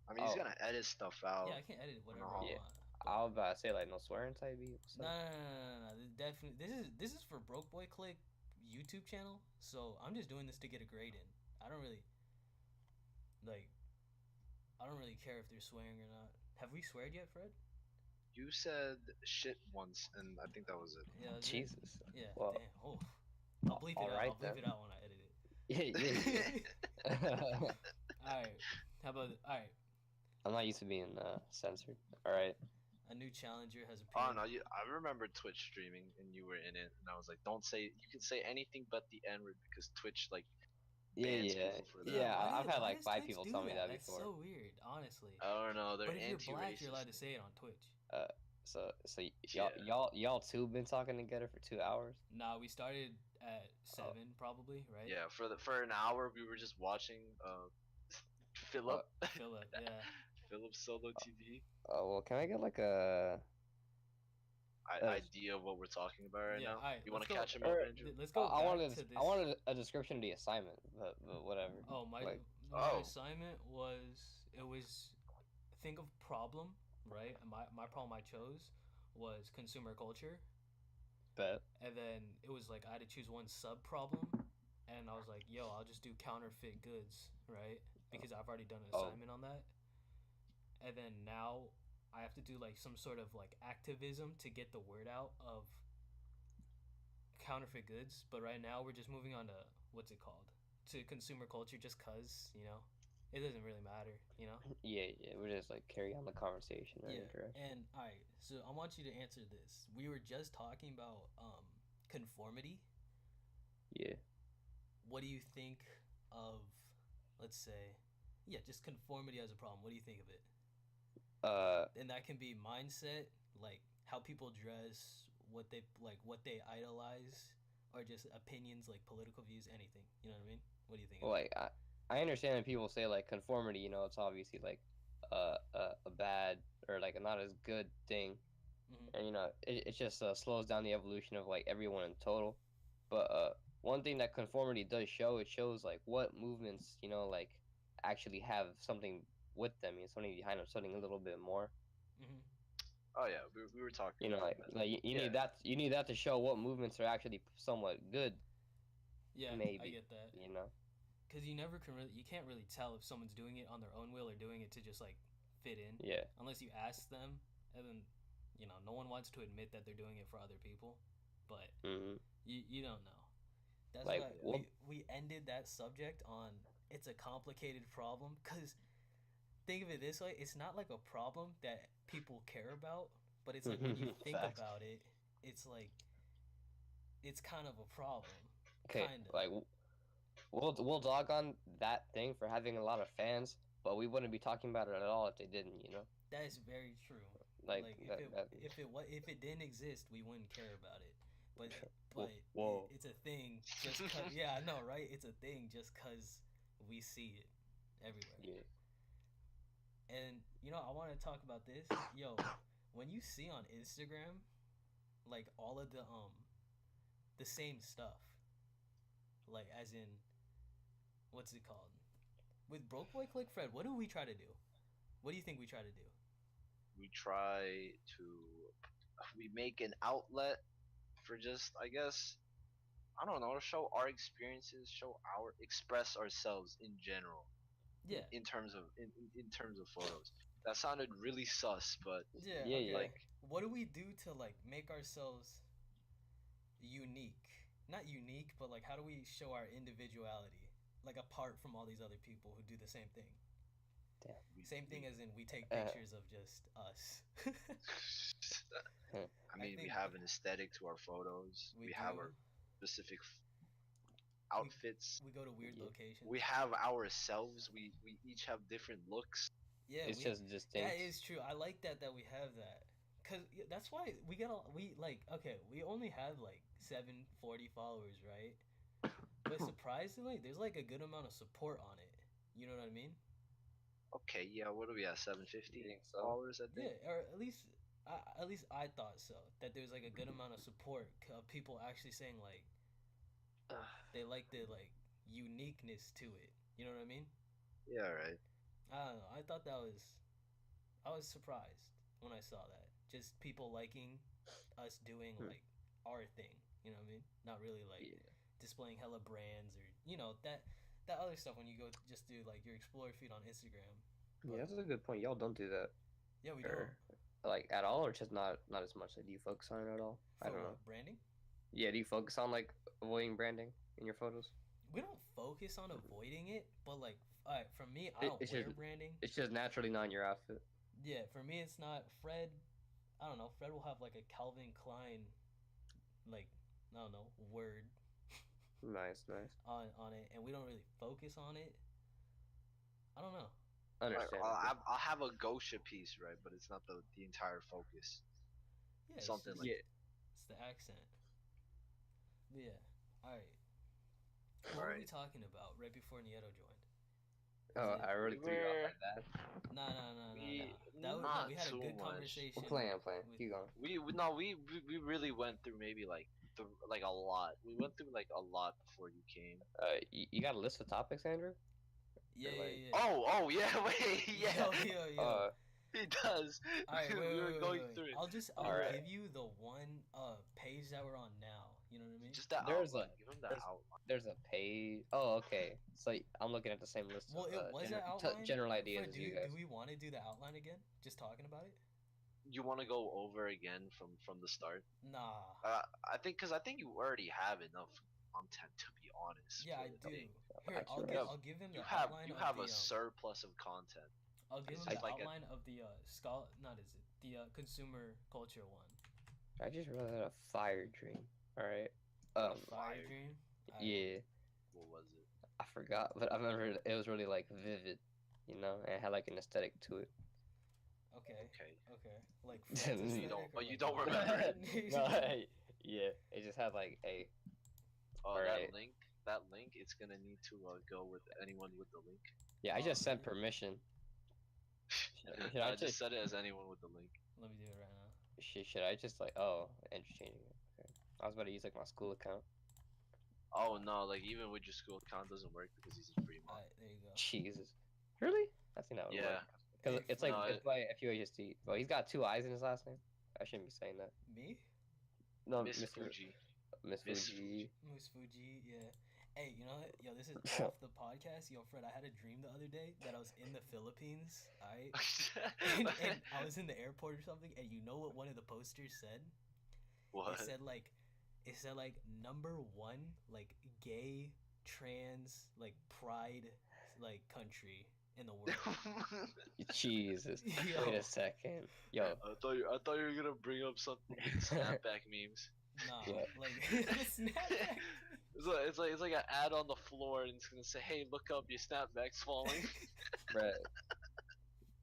I mean, he's Oh, gonna edit stuff Yeah, out. I can edit I don't know whatever I how. yeah. want. I But was about to say like no swearing type beat. What's no, up? no, no, no, no, no. Definitely, this is for BrokeBoi Click YouTube channel. So I'm just doing this to get a grade in. I don't really like. I don't really care if they're swearing or not. Have we sweared yet, Fred? You said shit once, and I think that was it. Yeah, that's it. Jesus. Yeah, Well, damn. Oh, I'll bleep it all out. right I'll then. bleep it out when I edit it. Yeah, yeah, yeah. All right. How about all right? I'm not used to being censored. All right. A new challenger has Oh appeared. no, I remember Twitch streaming, and you were in it, and I was like, don't say. You can say anything but the N word because Twitch like bans yeah, people for Yeah, that. yeah. why I've had why like does 5 Twitch people do tell me that That's before. so weird, honestly. I don't know. They're But if you're anti-racist. black, you're allowed to say it on Twitch. Uh, so Yeah. y'all two been talking together for 2 hours? Nah, we started at 7 probably, right? Yeah, for an hour we were just watching Philip Philip, yeah. Philip Solo TV. Oh well, can I get like a Idea of what we're talking about right Yeah, now? alright, You want let's to go. catch him up, Andrew? Let's go I back wanted to this. I wanted a description of the assignment, but whatever. Oh, like my assignment was, it was, think of problem, right? And my problem I chose was consumer culture, bet. and then it was like I had to choose one sub problem, and I was like, yo, I'll just do counterfeit goods, right? Because I've already done an Oh. assignment on that. And then now I have to do like some sort of like activism to get the word out of counterfeit goods. But right now we're just moving on to, what's it called, to consumer culture, just cause, it doesn't really matter, Yeah, we're just like carry on the conversation in any direction. And all right, so I want you to answer this. We were just talking about conformity. Yeah. What do you think of, let's say, just conformity as a problem? What do you think of it? And that can be mindset, like how people dress, what they idolize, or just opinions, like political views, anything. You know what I mean? What do you think? Well, like I understand that people say like conformity, it's obviously like a bad or like a not as good thing, and it just slows down the evolution of like everyone in total. But one thing that conformity does show, it shows like what movements like actually have something with them, something behind them, something a little bit more. Oh yeah, we were talking. Like you need that, to show what movements are actually somewhat good. Yeah, maybe I get that. Because you can't really tell if someone's doing it on their own will or doing it to just like fit in. Yeah. Unless you ask them, and then no one wants to admit that they're doing it for other people, but you don't know. That's like, why we ended that subject on it's a complicated problem. Because think of it this way: it's not like a problem that people care about, but it's like when you think about it, it's like it's kind of a problem. Okay, kind of. like we'll dog on that thing for having a lot of fans, but we wouldn't be talking about it at all if they didn't. That is very true. Like if it didn't exist, we wouldn't care about it. But whoa. it's a thing. Just cause, yeah, I know, right? It's a thing just cause we see it everywhere. Yeah. And I want to talk about this. Yo, when you see on Instagram, like all of the same stuff, like as in, what's it called? With BrokeBoi Click Fred, what do we try to do? What do you think we try to do? We make an outlet for just, I guess, I don't know, show our experiences, express ourselves in general. Yeah. In terms of photos. That sounded really sus, but yeah. Yeah, Okay. yeah. Like, what do we do to like make ourselves unique? Not unique, but like how do we show our individuality? Like apart from all these other people who do the same thing. Damn. Same thing as in we take pictures of just us. I mean, we have an aesthetic to our photos. We have our specific outfits. We go to weird locations. We have ourselves. We each have different looks. Yeah, it's just distinct. That is true. I like that we have that. Cause that's why we only have like 740 followers, right? But surprisingly, there's like a good amount of support on it. You know what I mean? Okay, yeah. What do we have? 750 followers, I think. Yeah, or at least I thought so. That there's like a good amount of support of people actually saying like they like the like uniqueness to it. You know what I mean? Yeah, right. I don't know. I thought I was surprised when I saw that. Just people liking us doing like our thing. You know what I mean? Not really like displaying hella brands or that other stuff when you go just do like your explore feed on Instagram. Yeah, that's a good point. Y'all don't do that. Yeah, we don't. Like at all, or just not as much. Like, do you focus on it at all? I don't know. Branding? Yeah, do you focus on like avoiding branding in your photos? We don't focus on avoiding it, but like, alright, for me, I don't wear branding. It's just naturally not in your outfit. Yeah, for me, it's not. Fred, I don't know. Fred will have like a Calvin Klein, like, I don't know, word. Nice. on it, and we don't really focus on it. I don't know. Like, Understandable. I'll have a Gosha piece, right? But it's not the entire focus. Yeah, it's Something just, like it's the accent. But yeah. All right. What All were right. we talking about right before Nieto joined? Oh, Is it- I really threw you off like that. No. That was, not we had a too good much. conversation. I'm playing. with- Keep going. We really went through maybe like like a lot. We went through like a lot before you came. You got a list of topics, Andrew? Yeah, Or, like- yeah. Oh yeah, wait, yeah. Yo. He does. All right, We were going through it. I'll Alright. give you the one page that we're on now. You know what I mean? Just the There's outline. Give him the outline. There's a page. Oh, okay. So I'm looking at the same list Well, of it was an outline. general ideas as Do you guys. we want to do the outline again? Just talking about it? You want to go over again from the start? Nah. I think because I think you already have enough content to be honest. Yeah, I for the do. thing. Here, Actually, I'll give him the You have outline you of have the a surplus of content. I'll give It's him the just like a- outline of the consumer culture one. I just really had a fire dream. All right. Fire dream. Yeah, What was it? I forgot, but I remember it was really like vivid, you know, and it had like an aesthetic to it. Okay. Like You don't, aesthetic or but you like don't what? remember it. No, yeah, it just had like a. Oh, Alright. that link. It's gonna need to go with anyone with the link. Yeah, I Oh, just sent really? permission. Should I I just just said it as anyone with the link. Let me do it right now. should I just like interchanging it? Okay. I was about to use like my school account. Oh no, like even with your school account doesn't work because he's in Fremont. Alright, there you go. Jesus, really? I think that would Yeah. work. Because Hey, it's like no, it's by FUHST. Well, he's got 2 eyes in his last name. I shouldn't be saying that. Me? No, Miss Mr. Fuji. Miss Miss Fuji. Moose Fuji, yeah. Hey, you know what? Yo, this is off the podcast. Yo, Fred, I had a dream the other day that I was in the Philippines, alright? and I was in the airport or something, and you know what one of the posters said? What? It said like #1, like gay, trans, like pride, like country in the world. Jesus. Yo. Wait a second. Yo, I thought you were gonna bring up something with snapback memes. Nah, Yeah. like snapback. It's like an ad on the floor and it's gonna say, "Hey, look up, your snapback's falling." bruh.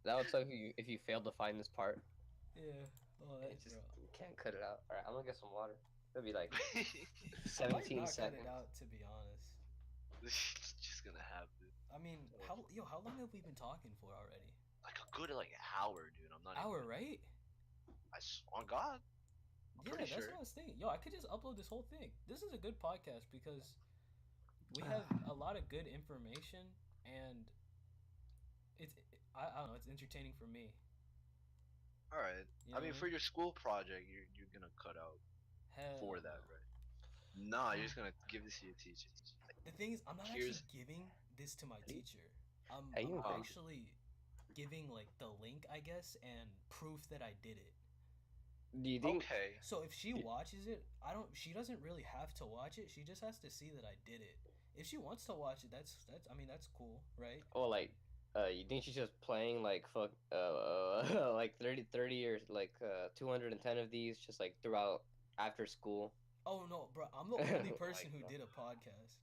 That would suck if you failed to find this part. Yeah. Oh, It that's just bro. you can't cut it out. All right, I'm gonna get some water. It'll be like I might 17 not cut seconds. it out, to be honest. It's just gonna happen. I mean, how long have we been talking for already? Like a good like hour, dude. I'm not. Hour, even, right? On God. I'm Yeah, pretty that's sure. what I was thinking. Yo, I could just upload this whole thing. This is a good podcast because we have a lot of good information, and I don't know, it's entertaining for me. All right. You I know mean, what for your school project, you're gonna cut out Hell for no. that, right? Nah, you're just gonna give this to your teacher. The thing is, I'm not Here's- actually giving this to my teacher. I'm Hey, you invite- actually giving like the link, I guess, and proof that I did it. Do you think? Okay. So if she watches it, she doesn't really have to watch it. She just has to see that I did it. If she wants to watch it, that's that's cool, right? Well, like, you think she's just playing like fuck, like 30 or like 210 of these just like throughout after school? Oh no, bro, I'm the only Oh person my who God. did a podcast.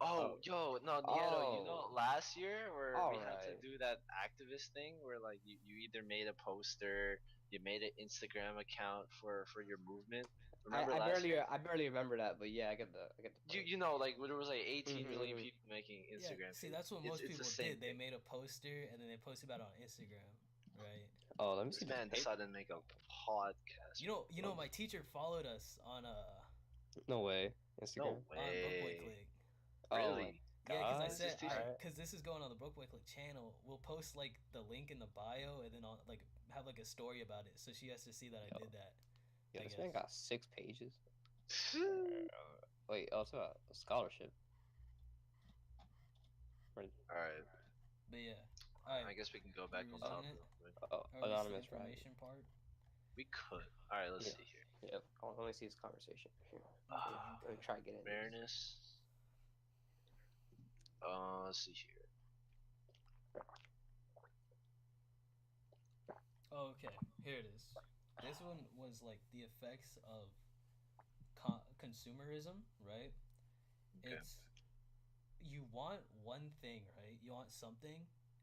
Oh, yo, no, Nieto, you know, Oh. last year where we had to Alright. do that activist thing where like you either made a poster, you made an Instagram account for your movement. Remember I last barely year? I barely remember that, but yeah, I get the point. You know, like when there was like 18 million Mhm. people making Yeah, Instagram. see, feeds. that's what It's- most it's the people same did. They thing. made a poster and then they posted about it on Instagram, right? Oh, let me This see. man this decided to make a podcast. You know, my teacher followed us on No way. No Instagram. on BrokeBoi way. Click. Oh my Really? Yeah, because I God. said, This is teaching. because this is going on the BrokeBoi Click channel. We'll post like the link in the bio, and then I'll like have like a story about it, so she has to see that I Yo. did that. Yeah, I this man guess. got 6 pages. Wait, oh, it's about a scholarship. All right. But yeah, all I right. guess we can go back We on top. resuming it? real quick. Oh, Are we anonymous the right. information part? We could. All right. Let's Yeah. see here. Yep. Oh, let me see this conversation. Here. Ah, Let me try to get in. Fairness. Let's see here. Oh, okay, here it is. This one was like the effects of consumerism, right? Okay. It's you want one thing, right? You want something,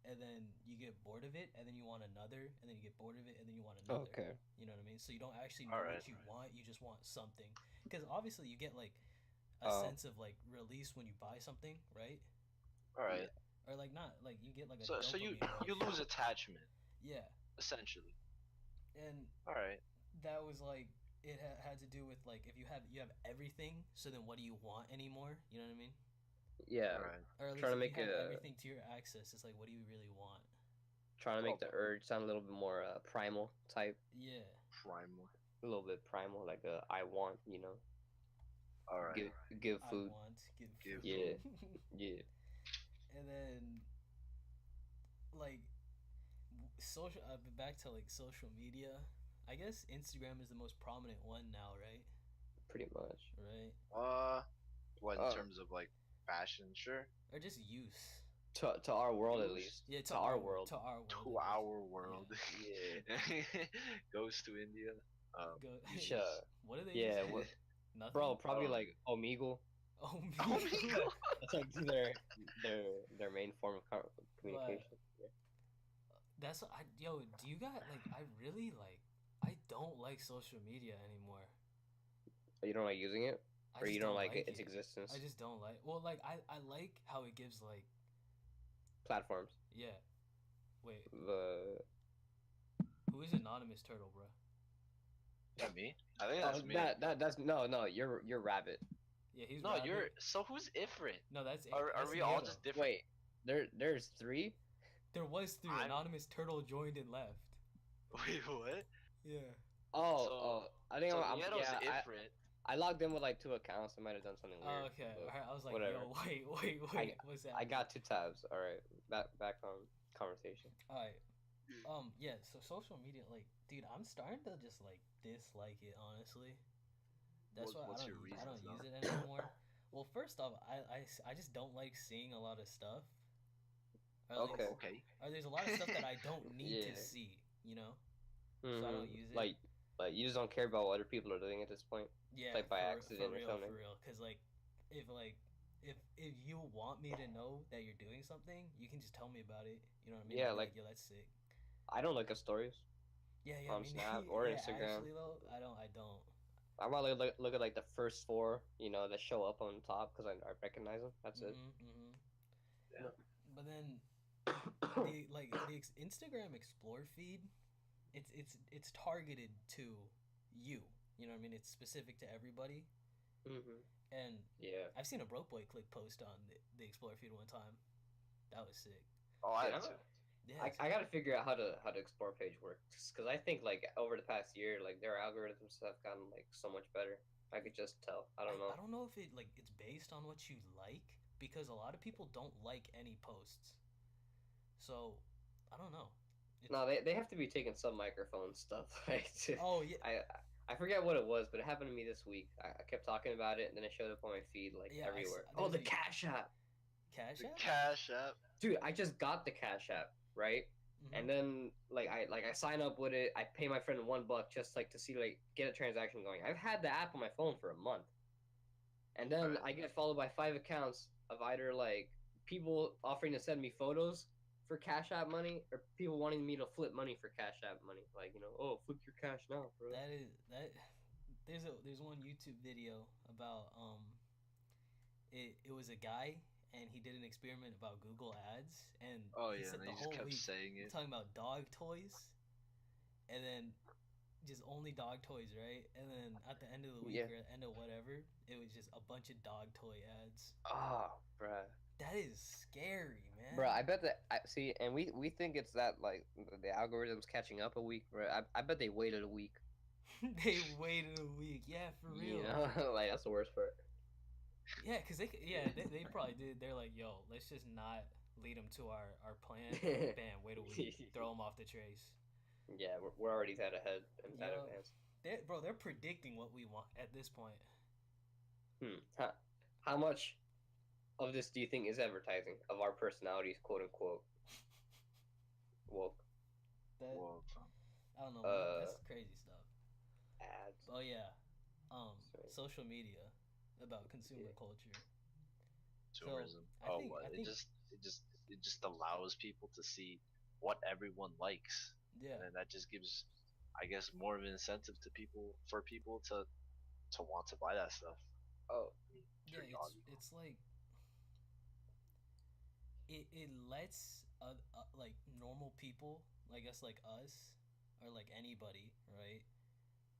and then you get bored of it, and then you want another, and then you get bored of it, and then you want another. Okay. You know what I mean? So you don't actually know Alright. what you want. You just want something. Because obviously you get like a Oh. sense of like release when you buy something, right? Alright. Or like not like you get like a So dopamine you rush. lose attachment Yeah, essentially. and Alright. that was like it had to do with like if you have everything, so then what do you want anymore? You know what I mean? Yeah. Alright. Or at least Trying to if you make have a everything to your access, it's like what do you really want? trying to make the Okay. urge sound a little bit more primal type, Yeah. Primal. a little bit primal, like I want, you know, Alright. give I food. want give Give food. Yeah, yeah. And then like social back to like social media. I guess Instagram is the most prominent one now, right? Pretty much. Right. What in Uh, terms of like fashion, sure. Or just use. to our world at Use least. Yeah, To our world. To our world. to our world. Yeah. Goes to India. Go. Uses. What are they Yeah. using? What, Nothing. bro? Probably like Omegle. Oh me. Oh my god. That's like their main form of communication. Yeah. That's I yo. Do you got like? I really like. I don't like social media anymore. You don't like using it, I or just you don't don't like like its it. existence. I just don't like. Well, like I like how it gives like. Platforms. Yeah. Wait. The Who is Anonymous Turtle, bro? That me? I think that's me. that's no. You're Rabbit. Yeah, he's No, Rabbit. you're. So who's Ifrit? No, that's Are that's we all Nero. just different? Wait, there's three. There was three. I'm- Anonymous Turtle joined and left. Wait, what? Yeah. Oh, I think So I'm Niero's yeah. Ifrit. I logged in with like 2 accounts. I might have done something weird. Oh, okay. but Alright, I was like, whatever. yo, wait. What's that? I got 2 tabs. All right, back on conversation. Alright. Yeah. So social media, like, dude, I'm starting to just like dislike it. Honestly, that's why What's I your don't reasons, use it anymore. Well, first off, I just don't like seeing a lot of stuff. Or at Okay. least- Okay. Or there's a lot of stuff that I don't need Yeah. to see. You know. Mm-hmm. So I don't use it. Like you just don't care about what other people are doing at this point. Yeah, like by for accident or real, something. for real. Cause like, if you want me to know that you're doing something, you can just tell me about it. You know what I mean? Yeah, I'll be like yo, that's sick. I don't look at stories. Yeah, on I mean, Snap or yeah, Instagram. Actually, though, I don't. I might look at like the first 4, that show up on top because I recognize them. That's it. Yeah. But then the Instagram Explore feed, it's targeted to you. You know what I mean? It's specific to everybody. Mm-hmm. And Yeah. I've seen a BrokeBoi click post on the Explore feed one time. That was sick. Oh, I Yeah, do. Yeah, I gotta figure out how to explore page works because I think like over the past year like their algorithms have gotten like so much better. I could just tell. I don't know. I don't know if it's based on what you like because a lot of people don't like any posts. So, I don't know. No, they have to be taking some microphone stuff. Right? Oh yeah. I forget what it was, but it happened to me this week. I kept talking about it, and then it showed up on my feed like Yeah, everywhere. there's The Cash App, Cash The App? Cash App. dude! I just got the Cash App, right? And then I sign up with it. I pay my friend $1 just like to see like get a transaction going. I've had the app on my phone for a month, and then Right. I get followed by 5 accounts of either like people offering to send me photos for Cash App money or people wanting me to flip money for Cash App money. Like oh flip your cash now, bro. That there's one YouTube video about it was a guy and he did an experiment about Google Ads and he Yeah, said and the he just whole kept week saying it. talking about dog toys and then just only dog toys, right? And then at the end of the week or at the end of whatever, it was just a bunch of dog toy ads. Oh, bruh. That is scary, man. Bro, I bet that see, and we think it's that like the algorithm's catching up a week, bro. I bet they waited a week. They waited a week, yeah, for real. Like that's the worst part. Yeah, cause they probably did. They're like, yo, let's just not lead them to our plan. Bam, wait a week, throw them off the trace. Yeah, we're already that ahead and that Yo, advanced. They're predicting what we want at this point. How much of this do you think is advertising of our personalities, quote unquote? Woke. Well, I don't know. Man, that's crazy stuff. Ads. Oh yeah, social media about consumer culture. So Consumerism. I Oh, think what? I It think just it just allows people to see what everyone likes, yeah and then that just gives, I guess, more of an incentive to people to want to buy that stuff. Oh, I mean, it's yeah pretty obvious. it's like it lets like normal people, I guess like us or like anybody, right?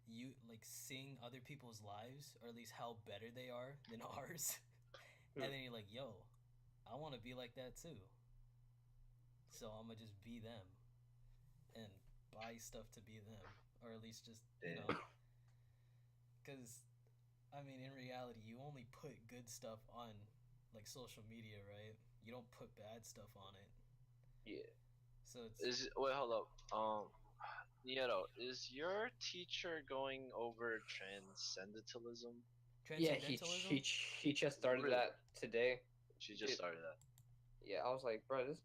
You like seeing other people's lives or at least how better they are than ours, and hmm. then you're like, yo, I want to be like that too. So I'm gonna just be them and buy stuff to be them, or at least just Damn. because I mean, in reality, you only put good stuff on like social media, right? You don't put bad stuff on it. Yeah. So it's Is wait, hold up. Nieto, is your teacher going over transcendentalism? Yeah, transcendentalism. he just started Really? that today. She just Dude, started that. yeah, I was like, bro, this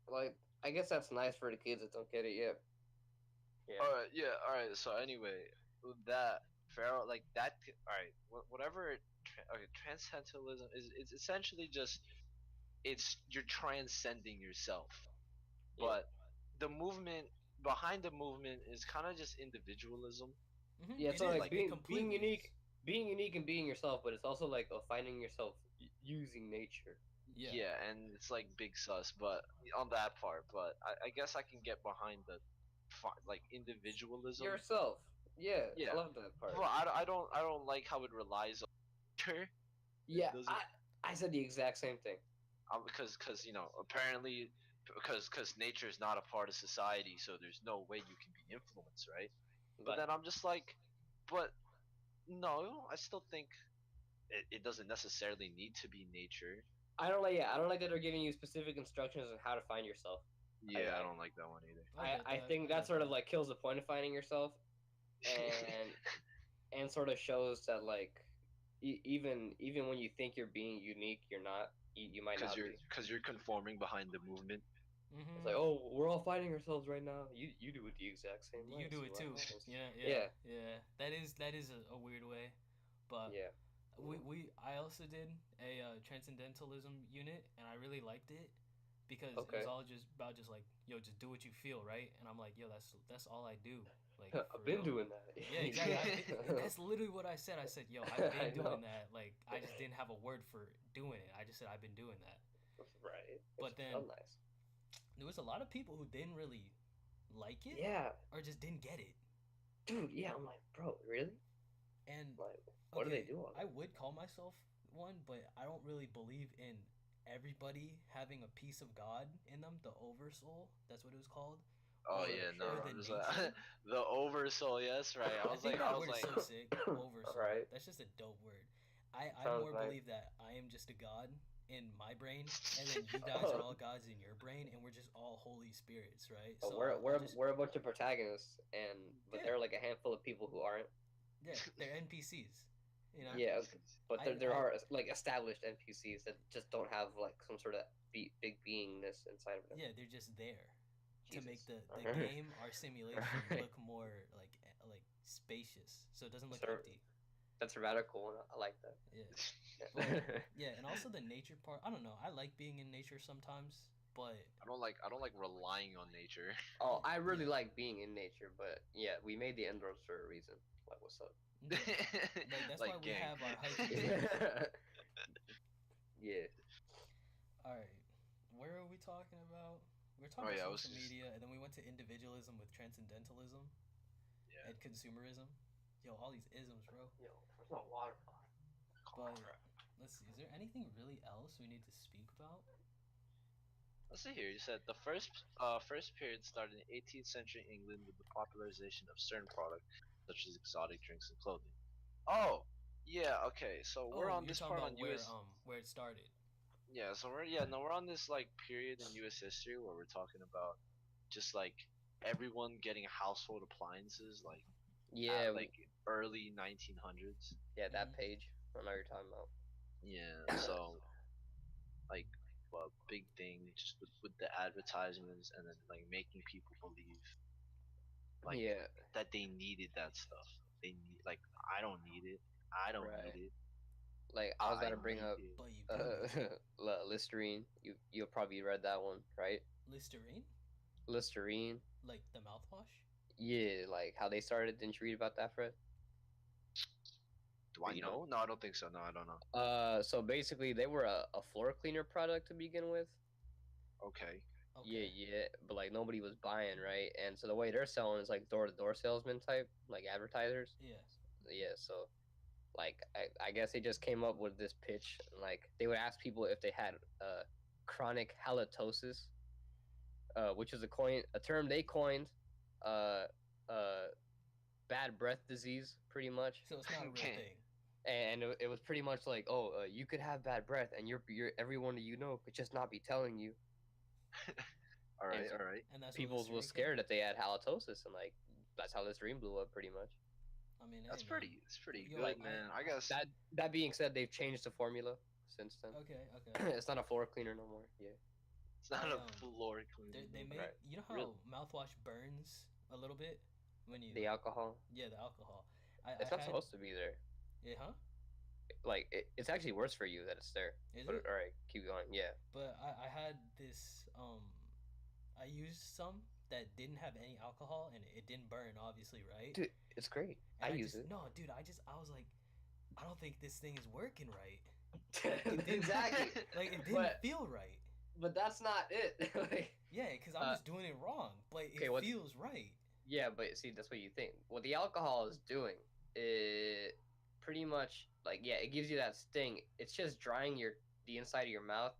like I guess that's nice for the kids that don't get it yet. Yeah. All right, yeah, all right. So anyway, with that Pharaoh, like that. All right, whatever. Okay, transcendentalism is, it's essentially just, it's you're transcending yourself, Yeah. but the movement behind the movement is kind of just individualism. Yeah, It so is. like Like, It being completely is. unique and being yourself, but it's also like finding yourself using nature. Yeah. yeah, and it's like big sus, but on that part. But I guess I can get behind the like individualism. Yourself. Yeah, I Yeah, love that part. but I don't like how it relies on nature. It Yeah, doesn't, I said the exact same thing. because apparently, because nature is not a part of society, so there's no way you can be influenced, right? But But then I'm just like, but no, I still think it doesn't necessarily need to be nature. I don't like that they're giving you specific instructions on how to find yourself. Yeah, I don't like that one either. I get I that. think I that get sort of that. like kills the point of finding yourself, and sort of shows that like even when you think you're being unique, you're not. You might Because not you're be. because you're conforming behind the movement. It's like, oh, we're all finding ourselves right now. You do it the exact same way. You do See it what too. happens. Yeah, yeah, Yeah, yeah. That is a weird way, but yeah. we I also did a transcendentalism unit, and I really liked it because it was Okay. all just about just like, yo, just do what you feel, right? And I'm like, yo, that's all I do, like I've for been real. doing that. Yeah, exactly. That's literally what I said. I said, yo, I've been I know. doing that. Like, I just didn't have a word for doing it. I just said I've been doing that. Right. But It's then real nice. there was a lot of people who didn't really like it Yeah, or just didn't get it. dude. Yeah, I'm like, bro, really? And Like, what do they okay, do on I it? would call myself one, but I don't really believe in everybody having a piece of God in them, the oversoul. That's what it was called, Oh or Sure, yeah, no, or sure. the I'm just nature. the oversoul. Yes, right. I think I that was word is like, so sick, All oversoul. right. That's just a dope word. I Sounds more nice. believe that I am just a god in my brain, and then you guys are Oh, all gods in your brain, and we're just all holy spirits, right? but So I'll just we're a bunch of protagonists, and but yeah there are like a handful of people who aren't. yeah they're NPCs, you know. Yeah, NPCs. but there I are like established NPCs that just don't have like some sort of big beingness inside of them. Yeah, they're just there to make Jesus. the game, our simulation, Alright. look more like spacious, so it doesn't look That's empty. that's radical, and I like that. Yeah, but Yeah. yeah, and also the nature part. I don't know. I like being in nature sometimes, but I don't like relying on nature. Oh, I yeah, really like being in nature, but yeah, we made the indoors for a reason. Like, what's up? yeah. Like that's why Like we gang. have our hiking trails. Yeah. Yeah. All right, where are we talking about? We are Oh talking about yeah, I was social just, media, and then we went to individualism with transcendentalism yeah. and consumerism. Yo, all these isms, bro. Yo, there's no water. But let's see. Is there anything really else we need to speak about? Let's see here. You said the first period started in 18th century England with the popularization of certain products such as exotic drinks and clothing. Oh, yeah. Okay, so we're Oh, on you're this talking part on about U.S. where it started. Yeah, so we're on this like period in U.S. history where we're talking about just like everyone getting household appliances like at Yeah, like early 1900s. yeah, that Hmm. page. I know what you're talking about. Yeah, so like a big thing just with the advertisements and then like making people believe like Yeah, that they needed that stuff. They need, like, I don't need it. I don't need right. it. like I was I about to bring like up it. But you do Listerine. You'll probably read that one, right? Listerine, Listerine. like the mouthwash. Yeah, like how they started. Didn't you read about that, Fred? Do I You don't. know? No, I don't think so. No, I don't know. So basically they were a floor cleaner product to begin with. Okay. Yeah, Okay. yeah, but like nobody was buying, right? And so the way they're selling is like door to door salesman type, like advertisers. Yeah. Yeah, so like I guess they just came up with this pitch. Like they would ask people if they had chronic halitosis, which is a term they coined, uh, uh, bad breath disease, pretty much. So it's not a real Okay. thing. And it was pretty much like, oh, you could have bad breath, and you're everyone that you know could just not be telling you. All right. And so All right. And that's people what was Listerine scared that they had halitosis, and like that's how Listerine blew up, pretty much. I mean, That's hey, man. pretty. It's pretty Yo, good, Like, man. I guess. That being said, they've changed the formula since then. Okay, okay. It's not a floor cleaner no more. Yeah. It's not I, a floor cleaner. they make Right. you know how Really? mouthwash burns a little bit when you The alcohol. yeah the alcohol. It's I not had supposed to be there. yeah huh Like it's actually worse for you that it's there. is But it? all right, keep going. Yeah. But I had this I used some that didn't have any alcohol and it didn't burn obviously right. Dude, it's great. And I use just, it. no dude I was like I don't think this thing is working right. Exactly. Like it didn't But- feel right. But that's not it. Like, Yeah, because I'm just doing it wrong, but it okay, what- feels right. yeah, but see, that's what you think. What the alcohol is doing, it pretty much like it gives you that sting. It's just drying the inside of your mouth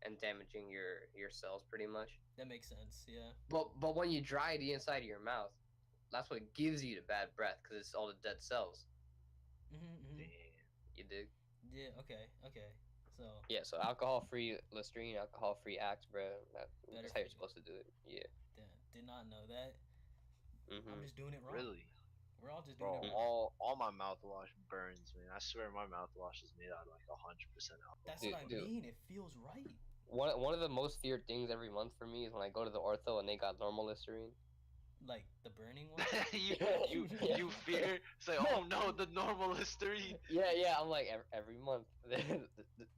and damaging your cells pretty much. That makes sense. Yeah. But when you dry the inside of your mouth, that's what gives you the bad breath because it's all the dead cells. Mm-hmm. You dig? Yeah. Okay. Okay. So Yeah. So alcohol-free Listerine, alcohol-free Axe, bro. That's Better how for you're you. supposed to do it. Yeah. did not know that. Mm-hmm. I'm just doing it wrong. Really, We're all just doing bro. it wrong. All my mouthwash burns, man. I swear my mouthwash is made out of like 100% alcohol. That's Dude, what I dude. mean. It feels right. One of the most feared things every month for me is when I go to the ortho and they got normal Listerine. Like the burning one. You fear say, oh no, the normal Listerine. Yeah. I'm like every month.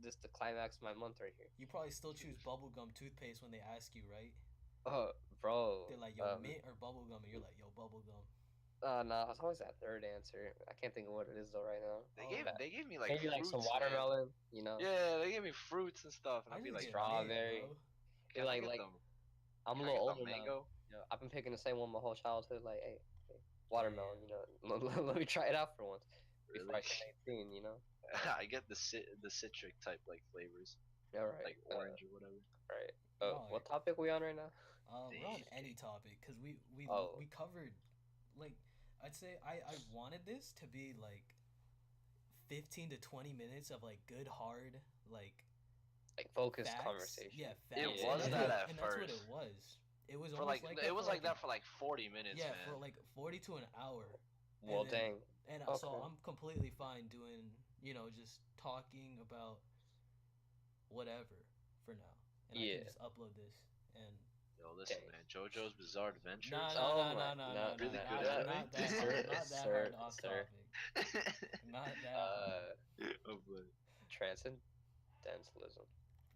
This the climax of my month right here. You probably still choose bubblegum toothpaste when they ask you, right? Oh, bro. They're like, yo, mint or bubblegum, and you're like, yo, bubblegum. No, it's always that third answer. I can't think of what it is though right now. They gave me like Maybe fruits, like some man. watermelon, you know? Yeah, they gave me fruits and stuff, and I I'd be just like, get strawberry. mint, bro. can I Like get like them? I'm a Can I little get the older now. mango? You know, I've been picking the same one my whole childhood. Like, hey, watermelon. You know, let me try it out for once before I Really? turn 18. You know. I get the citric type like flavors, All right. like orange or whatever. Right. Y'all What topic we on right now? We're on any topic because we Oh. we covered like I'd say I wanted this to be like 15 to 20 minutes of like good hard like Focused facts. conversation. Yeah, It facts. was And that that's at and that's what first. it was. It was For almost like like that it was for like that for like 40 minutes, yeah, man. for like 40 to an hour. Well, And then- dang. And so Okay. I'm completely fine doing, just talking about whatever for now. And I Yeah. can just upload this and Yo, listen, Dang. man. JoJo's Bizarre Adventures. no, Really not good that, at not it. that Sir, hard, not that sir, hard off sir. topic. Not that hard. Oh, boy. Transcendentalism.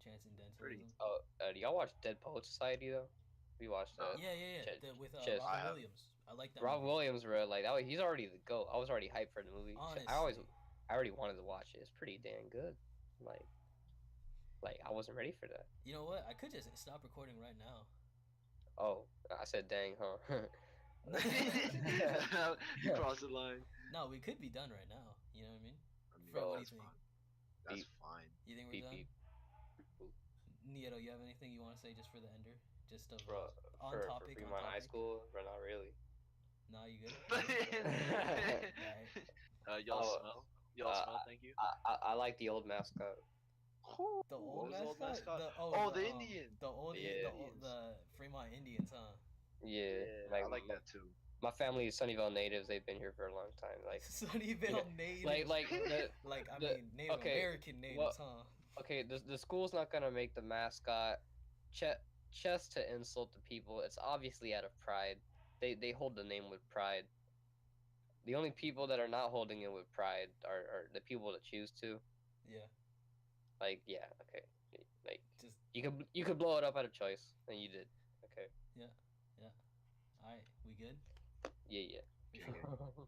Transcendentalism. Oh, do y'all watch Dead Poet Society though? We watched that. Yeah. Ch- With Chess. I Robin have. Williams. I like that. Rob movie. Williams, bro, like he's already the GOAT. I was already hyped for the movie. Honestly. I already wanted to watch it. It's pretty damn good. Like I wasn't ready for that. You know what? I could just stop recording right now. Oh, I said dang, huh? You crossed the line. No, we could be done right now. You know what I mean? I mean, Fred, what do that's you think? fine. That's Beep. fine. You think we're Beep, done? beep. Nieto, you have anything you want to say just for the ender? Just of Bro, on for topic. Fremont High School, bro, not really. No, you good? Alright. Y'all Oh, smell. Y'all smell. Thank you. I like the old mascot. The What old was the old mascot? mascot? The Indian. The old Yeah. the Fremont Indians, huh? Yeah, I like that too. My family is Sunnyvale natives. They've been here for a long time. Like, Sunnyvale natives. like Native okay, American natives, huh? okay, the school's not gonna make the mascot just to insult the people. It's obviously out of pride. They hold the name with pride. The only people that are not holding it with pride are the people that choose to. Yeah. Like, yeah, okay. Like, Just you could blow it up out of choice, and you did. Okay. yeah. All right, we good? Yeah, yeah. We sure?